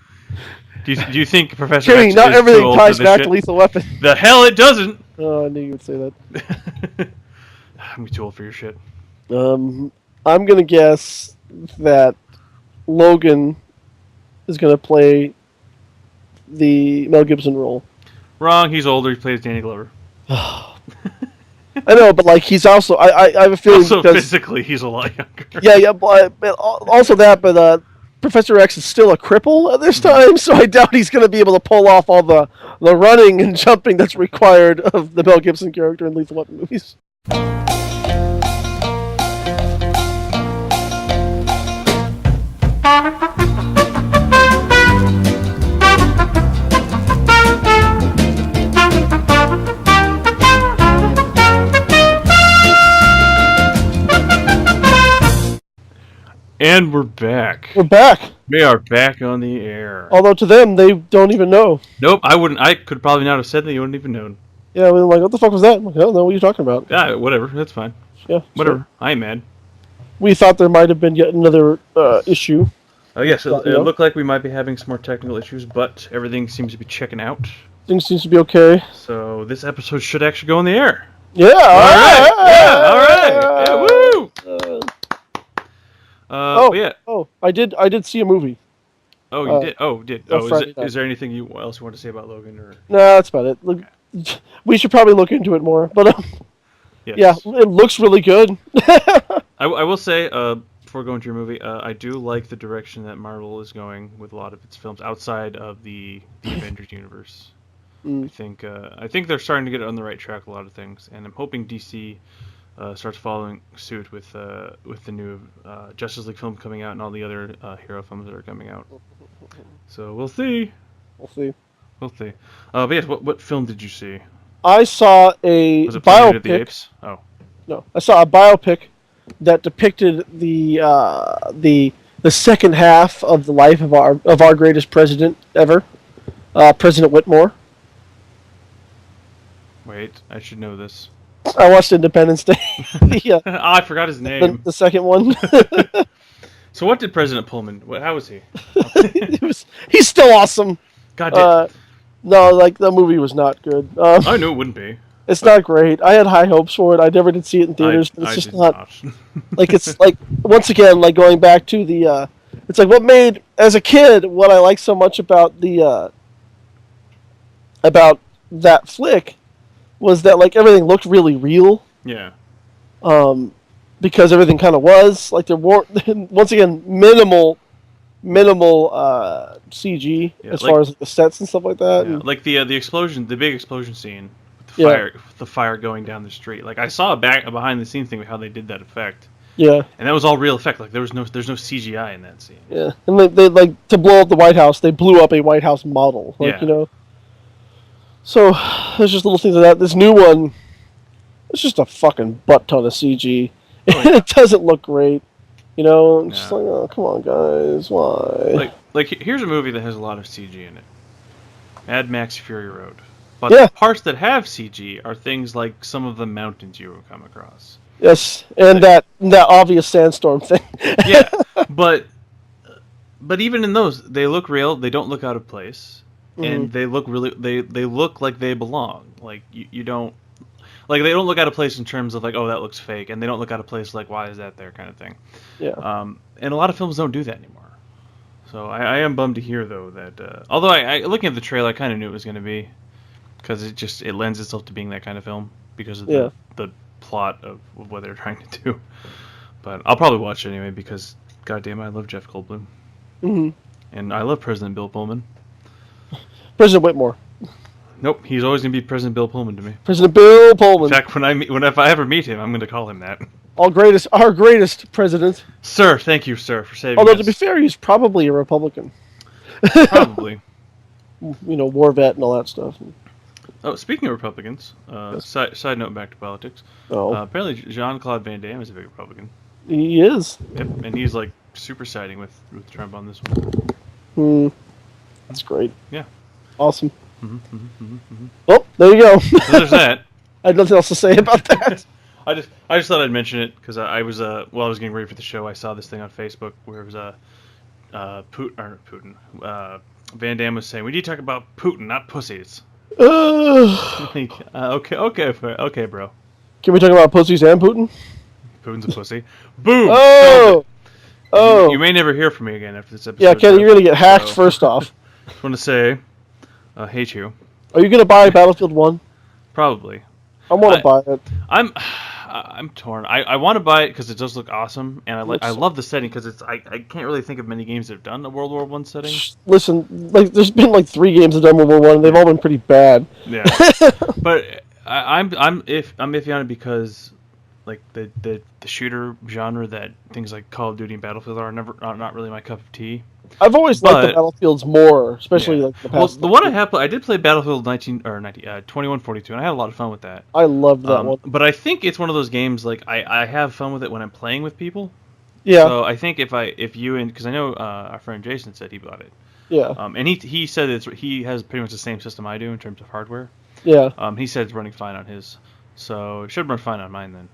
Speaker 1: Do you think Professor
Speaker 2: Jimmy,
Speaker 1: X
Speaker 2: not
Speaker 1: is
Speaker 2: everything
Speaker 1: too old
Speaker 2: ties
Speaker 1: for this
Speaker 2: back
Speaker 1: shit?
Speaker 2: to Lethal Weapon.
Speaker 1: The hell it doesn't!
Speaker 2: Oh, I knew you would say that.
Speaker 1: I'm too old for your shit.
Speaker 2: I'm gonna guess that Logan is gonna play the Mel Gibson role.
Speaker 1: Wrong. He's older. He plays Danny Glover.
Speaker 2: I know, but like he's also I have a feeling
Speaker 1: Also,
Speaker 2: because,
Speaker 1: physically, he's a lot younger.
Speaker 2: yeah, but also that, but Professor X is still a cripple at this time, so I doubt he's going to be able to pull off all the running and jumping that's required of the Mel Gibson character in Lethal Weapon movies.
Speaker 1: And we're back.
Speaker 2: We're back.
Speaker 1: We are back on the air.
Speaker 2: Although to them, they don't even know.
Speaker 1: Nope, I wouldn't. I could probably not have said that. You wouldn't even known.
Speaker 2: Yeah, we're like, what the fuck was that? I'm like, I don't know what you're talking about.
Speaker 1: Yeah, whatever. That's fine.
Speaker 2: Yeah,
Speaker 1: Whatever.
Speaker 2: So
Speaker 1: I ain't mad.
Speaker 2: we thought there might have been yet another issue.
Speaker 1: Oh yes, it
Speaker 2: You know?
Speaker 1: looked like we might be having some more technical issues, but everything seems to be checking out.
Speaker 2: Things seems to be okay.
Speaker 1: So this episode should actually go on the air.
Speaker 2: Yeah.
Speaker 1: All right. Yeah. Woo. Yeah.
Speaker 2: Oh, I did see a movie.
Speaker 1: Oh, you did. Oh, did. Oh,
Speaker 2: Friday night.
Speaker 1: is there anything else you want to say about Logan or?
Speaker 2: No, that's about it. Look, we should probably look into it more. But
Speaker 1: Yes.
Speaker 2: yeah, it looks really good.
Speaker 1: I will say, before going to your movie, I do like the direction that Marvel is going with a lot of its films outside of the Avengers universe. I think they're starting to get on the right track with a lot of things, and I'm hoping DC starts following suit with the new Justice League film coming out and all the other hero films that are coming out. So we'll see.
Speaker 2: We'll see.
Speaker 1: But yes, what film did you see?
Speaker 2: I saw a
Speaker 1: Was it Planet of the
Speaker 2: biopic.
Speaker 1: Apes? Oh.
Speaker 2: No, I saw a biopic that depicted the second half of the life of our greatest president ever, President Whitmore. Wait,
Speaker 1: I should know this.
Speaker 2: I watched Independence Day.
Speaker 1: I forgot his name.
Speaker 2: The second one.
Speaker 1: So what did President Pullman? How was he?
Speaker 2: He's still awesome.
Speaker 1: God damn.
Speaker 2: No, like the movie was not good.
Speaker 1: I knew it wouldn't be.
Speaker 2: It's not great. I had high hopes for it. I never did see it in theaters. But it's just not. Like it's like once again, like going back to the. It's like what made as a kid what I liked so much about the. About that flick, was that like everything looked really real.
Speaker 1: Yeah.
Speaker 2: Because everything kind of was like there were once again minimal CG as far as like, the sets and stuff like that.
Speaker 1: Yeah,
Speaker 2: and,
Speaker 1: like the explosion, the big explosion scene, with the fire going down the street. Like I saw a behind the scenes thing of how they did that effect.
Speaker 2: Yeah. And
Speaker 1: that was all real effect. Like there's no CGI in that scene.
Speaker 2: Yeah, and they like to blow up the White House. They blew up a White House model. Like, you know. So there's just little things like that. This new one, it's just a fucking butt ton of CG. Oh, yeah. It doesn't look great. You know, I'm just like, oh, come on, guys, why?
Speaker 1: Like here's a movie that has a lot of CG in it. Mad Max Fury Road. But the parts that have CG are things like some of the mountains you will come across.
Speaker 2: Yes, and that obvious sandstorm thing.
Speaker 1: Yeah, but even in those, they look real. They don't look out of place, and they look really. They look like they belong. Like you don't. Like, they don't look out of place in terms of, like, oh, that looks fake. And they don't look out of place like, why is that there kind of thing.
Speaker 2: Yeah.
Speaker 1: And a lot of films don't do that anymore. So I am bummed to hear, though, that... although, I looking at the trailer, I kind of knew it was going to be. Because it lends itself to being that kind of film. Because of the plot of what they're trying to do. But I'll probably watch it anyway, because, goddamn, I love Jeff Goldblum.
Speaker 2: Mm-hmm.
Speaker 1: And I love President Bill Pullman.
Speaker 2: President Whitmore.
Speaker 1: Nope, he's always gonna be President Bill Pullman to me.
Speaker 2: President Bill
Speaker 1: In
Speaker 2: Pullman.
Speaker 1: fact, if I ever meet him, I'm gonna call him that.
Speaker 2: Our greatest president.
Speaker 1: Sir, thank you, sir, for saving
Speaker 2: Although
Speaker 1: us.
Speaker 2: to be fair, he's probably a Republican.
Speaker 1: Probably.
Speaker 2: War vet and all that stuff.
Speaker 1: Oh, speaking of Republicans,
Speaker 2: Yes.
Speaker 1: side note back to politics.
Speaker 2: Oh,
Speaker 1: Apparently, Jean-Claude Van Damme is a big Republican.
Speaker 2: he is.
Speaker 1: Yep, and he's like super siding with Trump on this one.
Speaker 2: That's great.
Speaker 1: Yeah.
Speaker 2: Awesome.
Speaker 1: Mm-hmm.
Speaker 2: Well, there you go.
Speaker 1: So there's that.
Speaker 2: I had nothing else to say about that.
Speaker 1: I just thought I'd mention it because I was while I was getting ready for the show, I saw this thing on Facebook where it was Putin. Van Damme was saying we need to talk about Putin, not pussies. Okay, bro.
Speaker 2: Can we talk about pussies and Putin?
Speaker 1: Putin's a pussy. Boom.
Speaker 2: Oh.
Speaker 1: You may never hear from me again after this episode.
Speaker 2: Yeah, Kenny, you're gonna get hacked first off.
Speaker 1: Just want to say, hate you.
Speaker 2: Are you gonna buy Battlefield 1?
Speaker 1: Probably.
Speaker 2: I want to buy it.
Speaker 1: I'm torn. I want to buy it because it does look awesome, and I love the setting because I can't really think of many games that have done a World War I setting.
Speaker 2: Listen, there's been 3 games that have done World War I, and they've all been pretty bad.
Speaker 1: Yeah, but I'm iffy on it because the shooter genre that things like Call of Duty and Battlefield are not really my cup of tea.
Speaker 2: I've always liked the Battlefields more, especially the past.
Speaker 1: Well, the one I did play Battlefield 2142, and I had a lot of fun with that.
Speaker 2: I loved that one.
Speaker 1: But I think it's one of those games I have fun with it when I'm playing with people.
Speaker 2: Yeah.
Speaker 1: So I think because I know our friend Jason said he bought it.
Speaker 2: Yeah.
Speaker 1: And he said he has pretty much the same system I do in terms of hardware.
Speaker 2: Yeah.
Speaker 1: He said it's running fine on his, so it should run fine on mine then.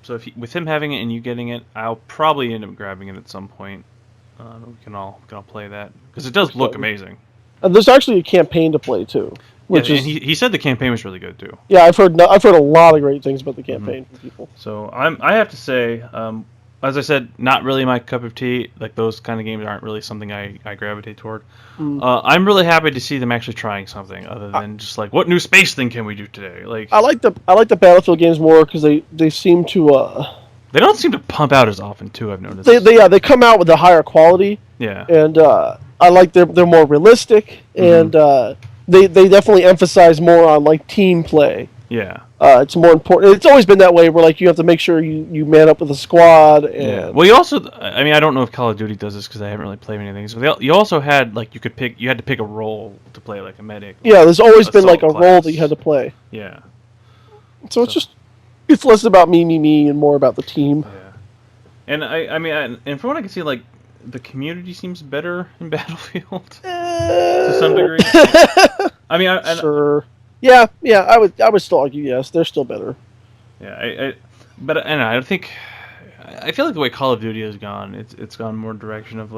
Speaker 1: So with him having it and you getting it, I'll probably end up grabbing it at some point. We can all play that because it does look amazing.
Speaker 2: And there's actually a campaign to play too,
Speaker 1: and he said the campaign was really good too.
Speaker 2: Yeah, I've heard a lot of great things about the campaign from people.
Speaker 1: So I have to say, as I said, not really my cup of tea. Like those kind of games aren't really something I gravitate toward. I'm really happy to see them actually trying something other than just what new space thing can we do today?
Speaker 2: I like the Battlefield games more because they seem to.
Speaker 1: They don't seem to pump out as often too. I've noticed.
Speaker 2: They come out with a higher quality.
Speaker 1: Yeah.
Speaker 2: And I like they're more realistic and they definitely emphasize more on team play.
Speaker 1: Yeah.
Speaker 2: It's more important. It's always been that way where you have to make sure you man up with a squad. And
Speaker 1: yeah. Well, you also, I don't know if Call of Duty does this because I haven't really played many things. But you also had you had to pick a role to play like a medic.
Speaker 2: Yeah, there's always been a
Speaker 1: class.
Speaker 2: role that you had to play.
Speaker 1: Yeah.
Speaker 2: So it's less about me and more about the team.
Speaker 1: Yeah. And and from what I can see, the community seems better in Battlefield to some degree.
Speaker 2: Sure. Yeah, I would still argue yes, they're still better.
Speaker 1: Yeah, but I think I feel like the way Call of Duty has gone, it's gone more direction of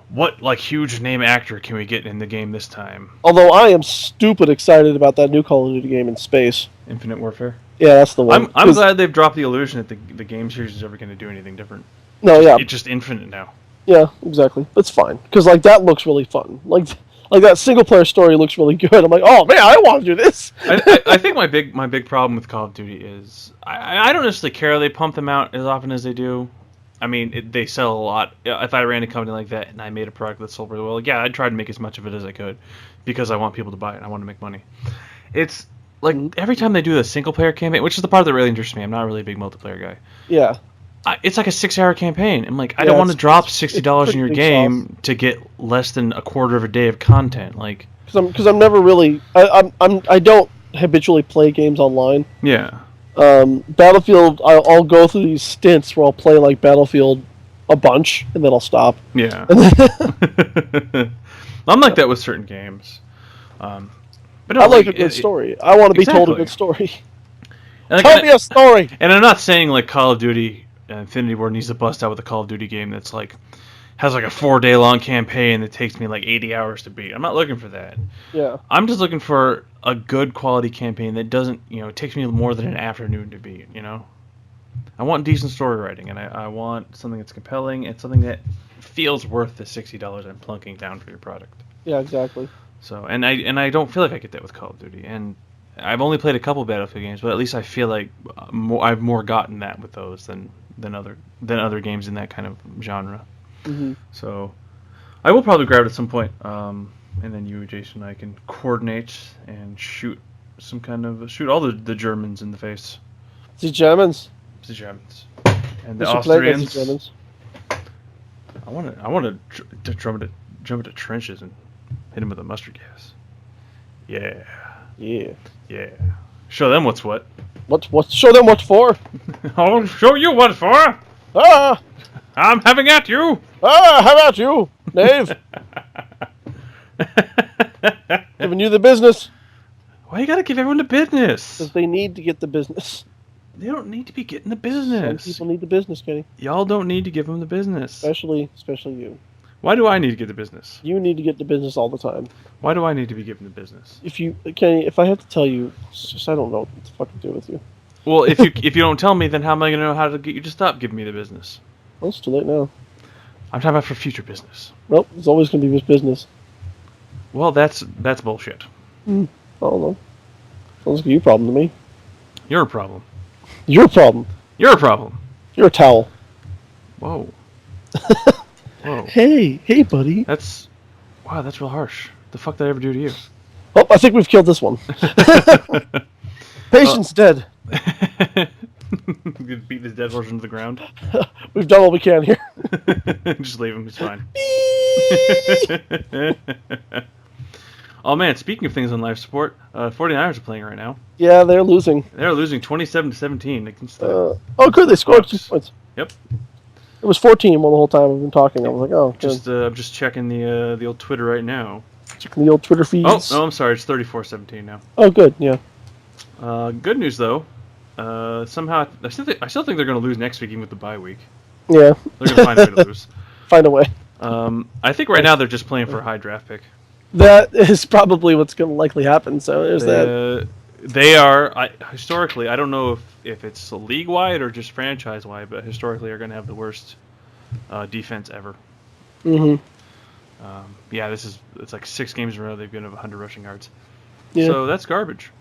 Speaker 1: what huge name actor can we get in the game this time?
Speaker 2: Although I am stupid excited about that new Call of Duty game in space.
Speaker 1: Infinite Warfare.
Speaker 2: Yeah, that's the one.
Speaker 1: I'm glad they've dropped the illusion that the game series is ever going to do anything different.
Speaker 2: No, yeah,
Speaker 1: it's just infinite now.
Speaker 2: Yeah, exactly. That's fine because that looks really fun. Like that single player story looks really good. I'm like, oh man, I want to do this.
Speaker 1: I think my big problem with Call of Duty is I don't necessarily care they pump them out as often as they do. I mean, they sell a lot. If I ran a company like that and I made a product that sold really well, yeah, I'd try to make as much of it as I could because I want people to buy it and I want to make money. It's every time they do a single player campaign, which is the part that really interests me. I'm not really a big multiplayer guy.
Speaker 2: Yeah.
Speaker 1: It's like a 6-hour campaign. I'm like, I don't want to drop $60 in your game to get less than a quarter of a day of content.
Speaker 2: Because I'm never really I don't habitually play games online.
Speaker 1: Yeah.
Speaker 2: Battlefield, I'll go through these stints where I'll play Battlefield a bunch and then I'll stop.
Speaker 1: Yeah. I'm like that with certain games. But no,
Speaker 2: I like a good story. I want to be told a good story. Tell me a story.
Speaker 1: And I'm not saying Call of Duty Infinity Ward needs to bust out with a Call of Duty game that's has a 4-day long campaign that takes me 80 hours to beat. I'm not looking for that.
Speaker 2: Yeah.
Speaker 1: I'm just looking for a good quality campaign that doesn't, it takes me more than an afternoon to beat, I want decent story writing, and I want something that's compelling and something that feels worth the $60 I'm plunking down for your product.
Speaker 2: Yeah, exactly.
Speaker 1: So, and I don't feel like I get that with Call of Duty, and I've only played a couple Battlefield games, but at least I feel like I've more gotten that with those than other games in that kind of genre.
Speaker 2: Mm-hmm.
Speaker 1: So, I will probably grab it at some point. and then you, Jason, and I can coordinate and shoot all the Germans in the face.
Speaker 2: The Germans.
Speaker 1: The Germans. And
Speaker 2: We
Speaker 1: the
Speaker 2: should play against
Speaker 1: Austrians.
Speaker 2: the Germans.
Speaker 1: I want to jump into trenches and hit him with a mustard gas. Yeah.
Speaker 2: Yeah.
Speaker 1: Yeah. Show them what's what.
Speaker 2: What? Show them what for.
Speaker 1: I'll show you what for.
Speaker 2: Ah!
Speaker 1: I'm having at you.
Speaker 2: Ah! How about you, Dave? Giving you the business.
Speaker 1: Why you gotta give everyone the business?
Speaker 2: Because they need to get the business.
Speaker 1: They don't need to be getting the
Speaker 2: Some
Speaker 1: business.
Speaker 2: people need the business, Kenny.
Speaker 1: Y'all don't need to give them the business.
Speaker 2: Especially you.
Speaker 1: Why do I need to get the business?
Speaker 2: You need to get the business all the time.
Speaker 1: Why do I need to be given the business?
Speaker 2: Kenny, if I have to tell you, it's just I don't know what to fucking do with you.
Speaker 1: Well, if you don't tell me, then how am I gonna know how to get you to stop giving me the business?
Speaker 2: Well, it's too late now.
Speaker 1: I'm talking about for future business.
Speaker 2: Nope, it's always going to be this business.
Speaker 1: Well, that's bullshit.
Speaker 2: I don't know. Sounds like a you problem to me.
Speaker 1: You're a problem.
Speaker 2: Your problem.
Speaker 1: You're a problem.
Speaker 2: You're a towel.
Speaker 1: Whoa. Whoa.
Speaker 2: Hey, buddy.
Speaker 1: That's real harsh. The fuck did I ever do to you?
Speaker 2: Oh, I think we've killed this one. Patient's dead.
Speaker 1: You beat this dead horse into the ground.
Speaker 2: We've done all we can here.
Speaker 1: Just leave him. It's fine. Oh man, speaking of things on live support, 49ers are playing right now.
Speaker 2: Yeah, they're losing.
Speaker 1: They're losing 27-17 against the
Speaker 2: Oh, good. They scored 2
Speaker 1: Bucks.
Speaker 2: points.
Speaker 1: Yep.
Speaker 2: It was 14 while the whole time we've been talking. I was like, oh, good.
Speaker 1: I'm just checking the old Twitter right now.
Speaker 2: Checking the old Twitter feeds.
Speaker 1: Oh, no, I'm sorry. It's 34-17 now.
Speaker 2: Oh, good. Yeah.
Speaker 1: Good news though. Somehow I still think they're going to lose next week, even with the bye week.
Speaker 2: Yeah.
Speaker 1: They're going to find a way to lose.
Speaker 2: Find a way.
Speaker 1: I think right now they're just playing for a high draft pick.
Speaker 2: That is probably what's going to likely happen. So there's that.
Speaker 1: They are historically. I don't know if it's league wide or just franchise wide, but historically are going to have the worst defense ever.
Speaker 2: Mm-hmm.
Speaker 1: Yeah, it's like 6 games in a row they've given up 100 rushing yards.
Speaker 2: Yeah.
Speaker 1: So that's garbage.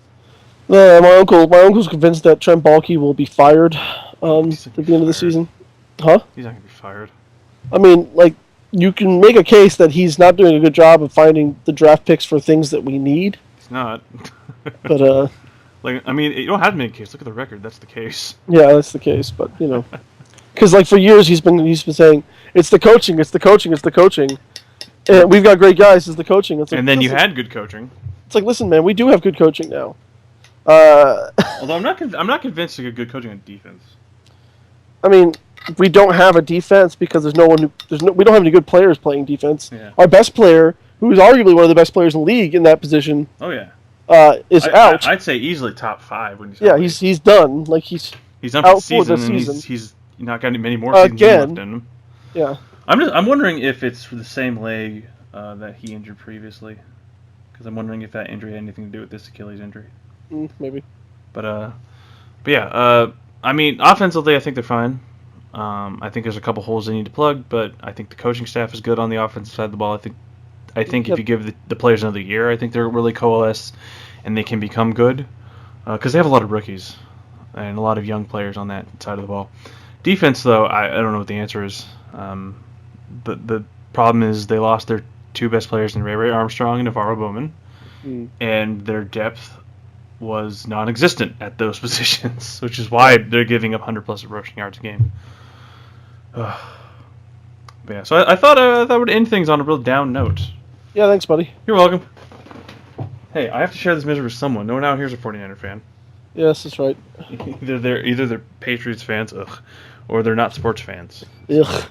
Speaker 2: My uncle's convinced that Trent Baalke will be fired at the end of the season. Huh?
Speaker 1: He's not going to be fired.
Speaker 2: I mean, like, you can make a case that he's not doing a good job of finding the draft picks for things that we need.
Speaker 1: He's not.
Speaker 2: But
Speaker 1: like, I mean, you don't have to make a case. Look at the record. That's the case.
Speaker 2: yeah, that's the case. But you know, because like for years he's been saying it's the coaching, it's the coaching, it's the coaching. And we've got great guys. It's the coaching. It's like,
Speaker 1: And then you had good coaching.
Speaker 2: It's like, listen, man, we do have good coaching now.
Speaker 1: Although I'm not convinced to get good coaching on defense.
Speaker 2: I mean, we don't have a defense because we don't have any good players playing defense.
Speaker 1: Yeah.
Speaker 2: Our best player, who is arguably one of the best players in the league in that position,
Speaker 1: Oh yeah.
Speaker 2: is out.
Speaker 1: I'd say easily top 5 when he's
Speaker 2: Yeah,
Speaker 1: healthy.
Speaker 2: he's done. Like he's
Speaker 1: done
Speaker 2: out
Speaker 1: for the
Speaker 2: for the
Speaker 1: season, and
Speaker 2: season.
Speaker 1: he's not got many more seasons
Speaker 2: Again.
Speaker 1: left in him.
Speaker 2: yeah.
Speaker 1: I'm wondering if it's for the same leg that he injured previously, because I'm wondering if that injury had anything to do with this Achilles injury.
Speaker 2: Maybe.
Speaker 1: But yeah. I mean, offensively, I think they're fine. I think there's a couple holes they need to plug, but I think the coaching staff is good on the offensive side of the ball. I think if you give the players another year, I think they're really coalesce and they can become good, because they have a lot of rookies and a lot of young players on that side of the ball. Defense, though, I don't know what the answer is. The problem is they lost their 2 best players in Ray Armstrong and Navarro Bowman, and their depth was non-existent at those positions, which is why they're giving up 100-plus rushing yards a game. But yeah, so I thought that would end things on a real down note.
Speaker 2: Yeah, thanks, buddy.
Speaker 1: You're welcome. Hey, I have to share this misery with someone. No one out here is a 49er fan.
Speaker 2: Yes, that's right.
Speaker 1: Either they're Patriots fans, or they're not sports fans.
Speaker 2: Ugh.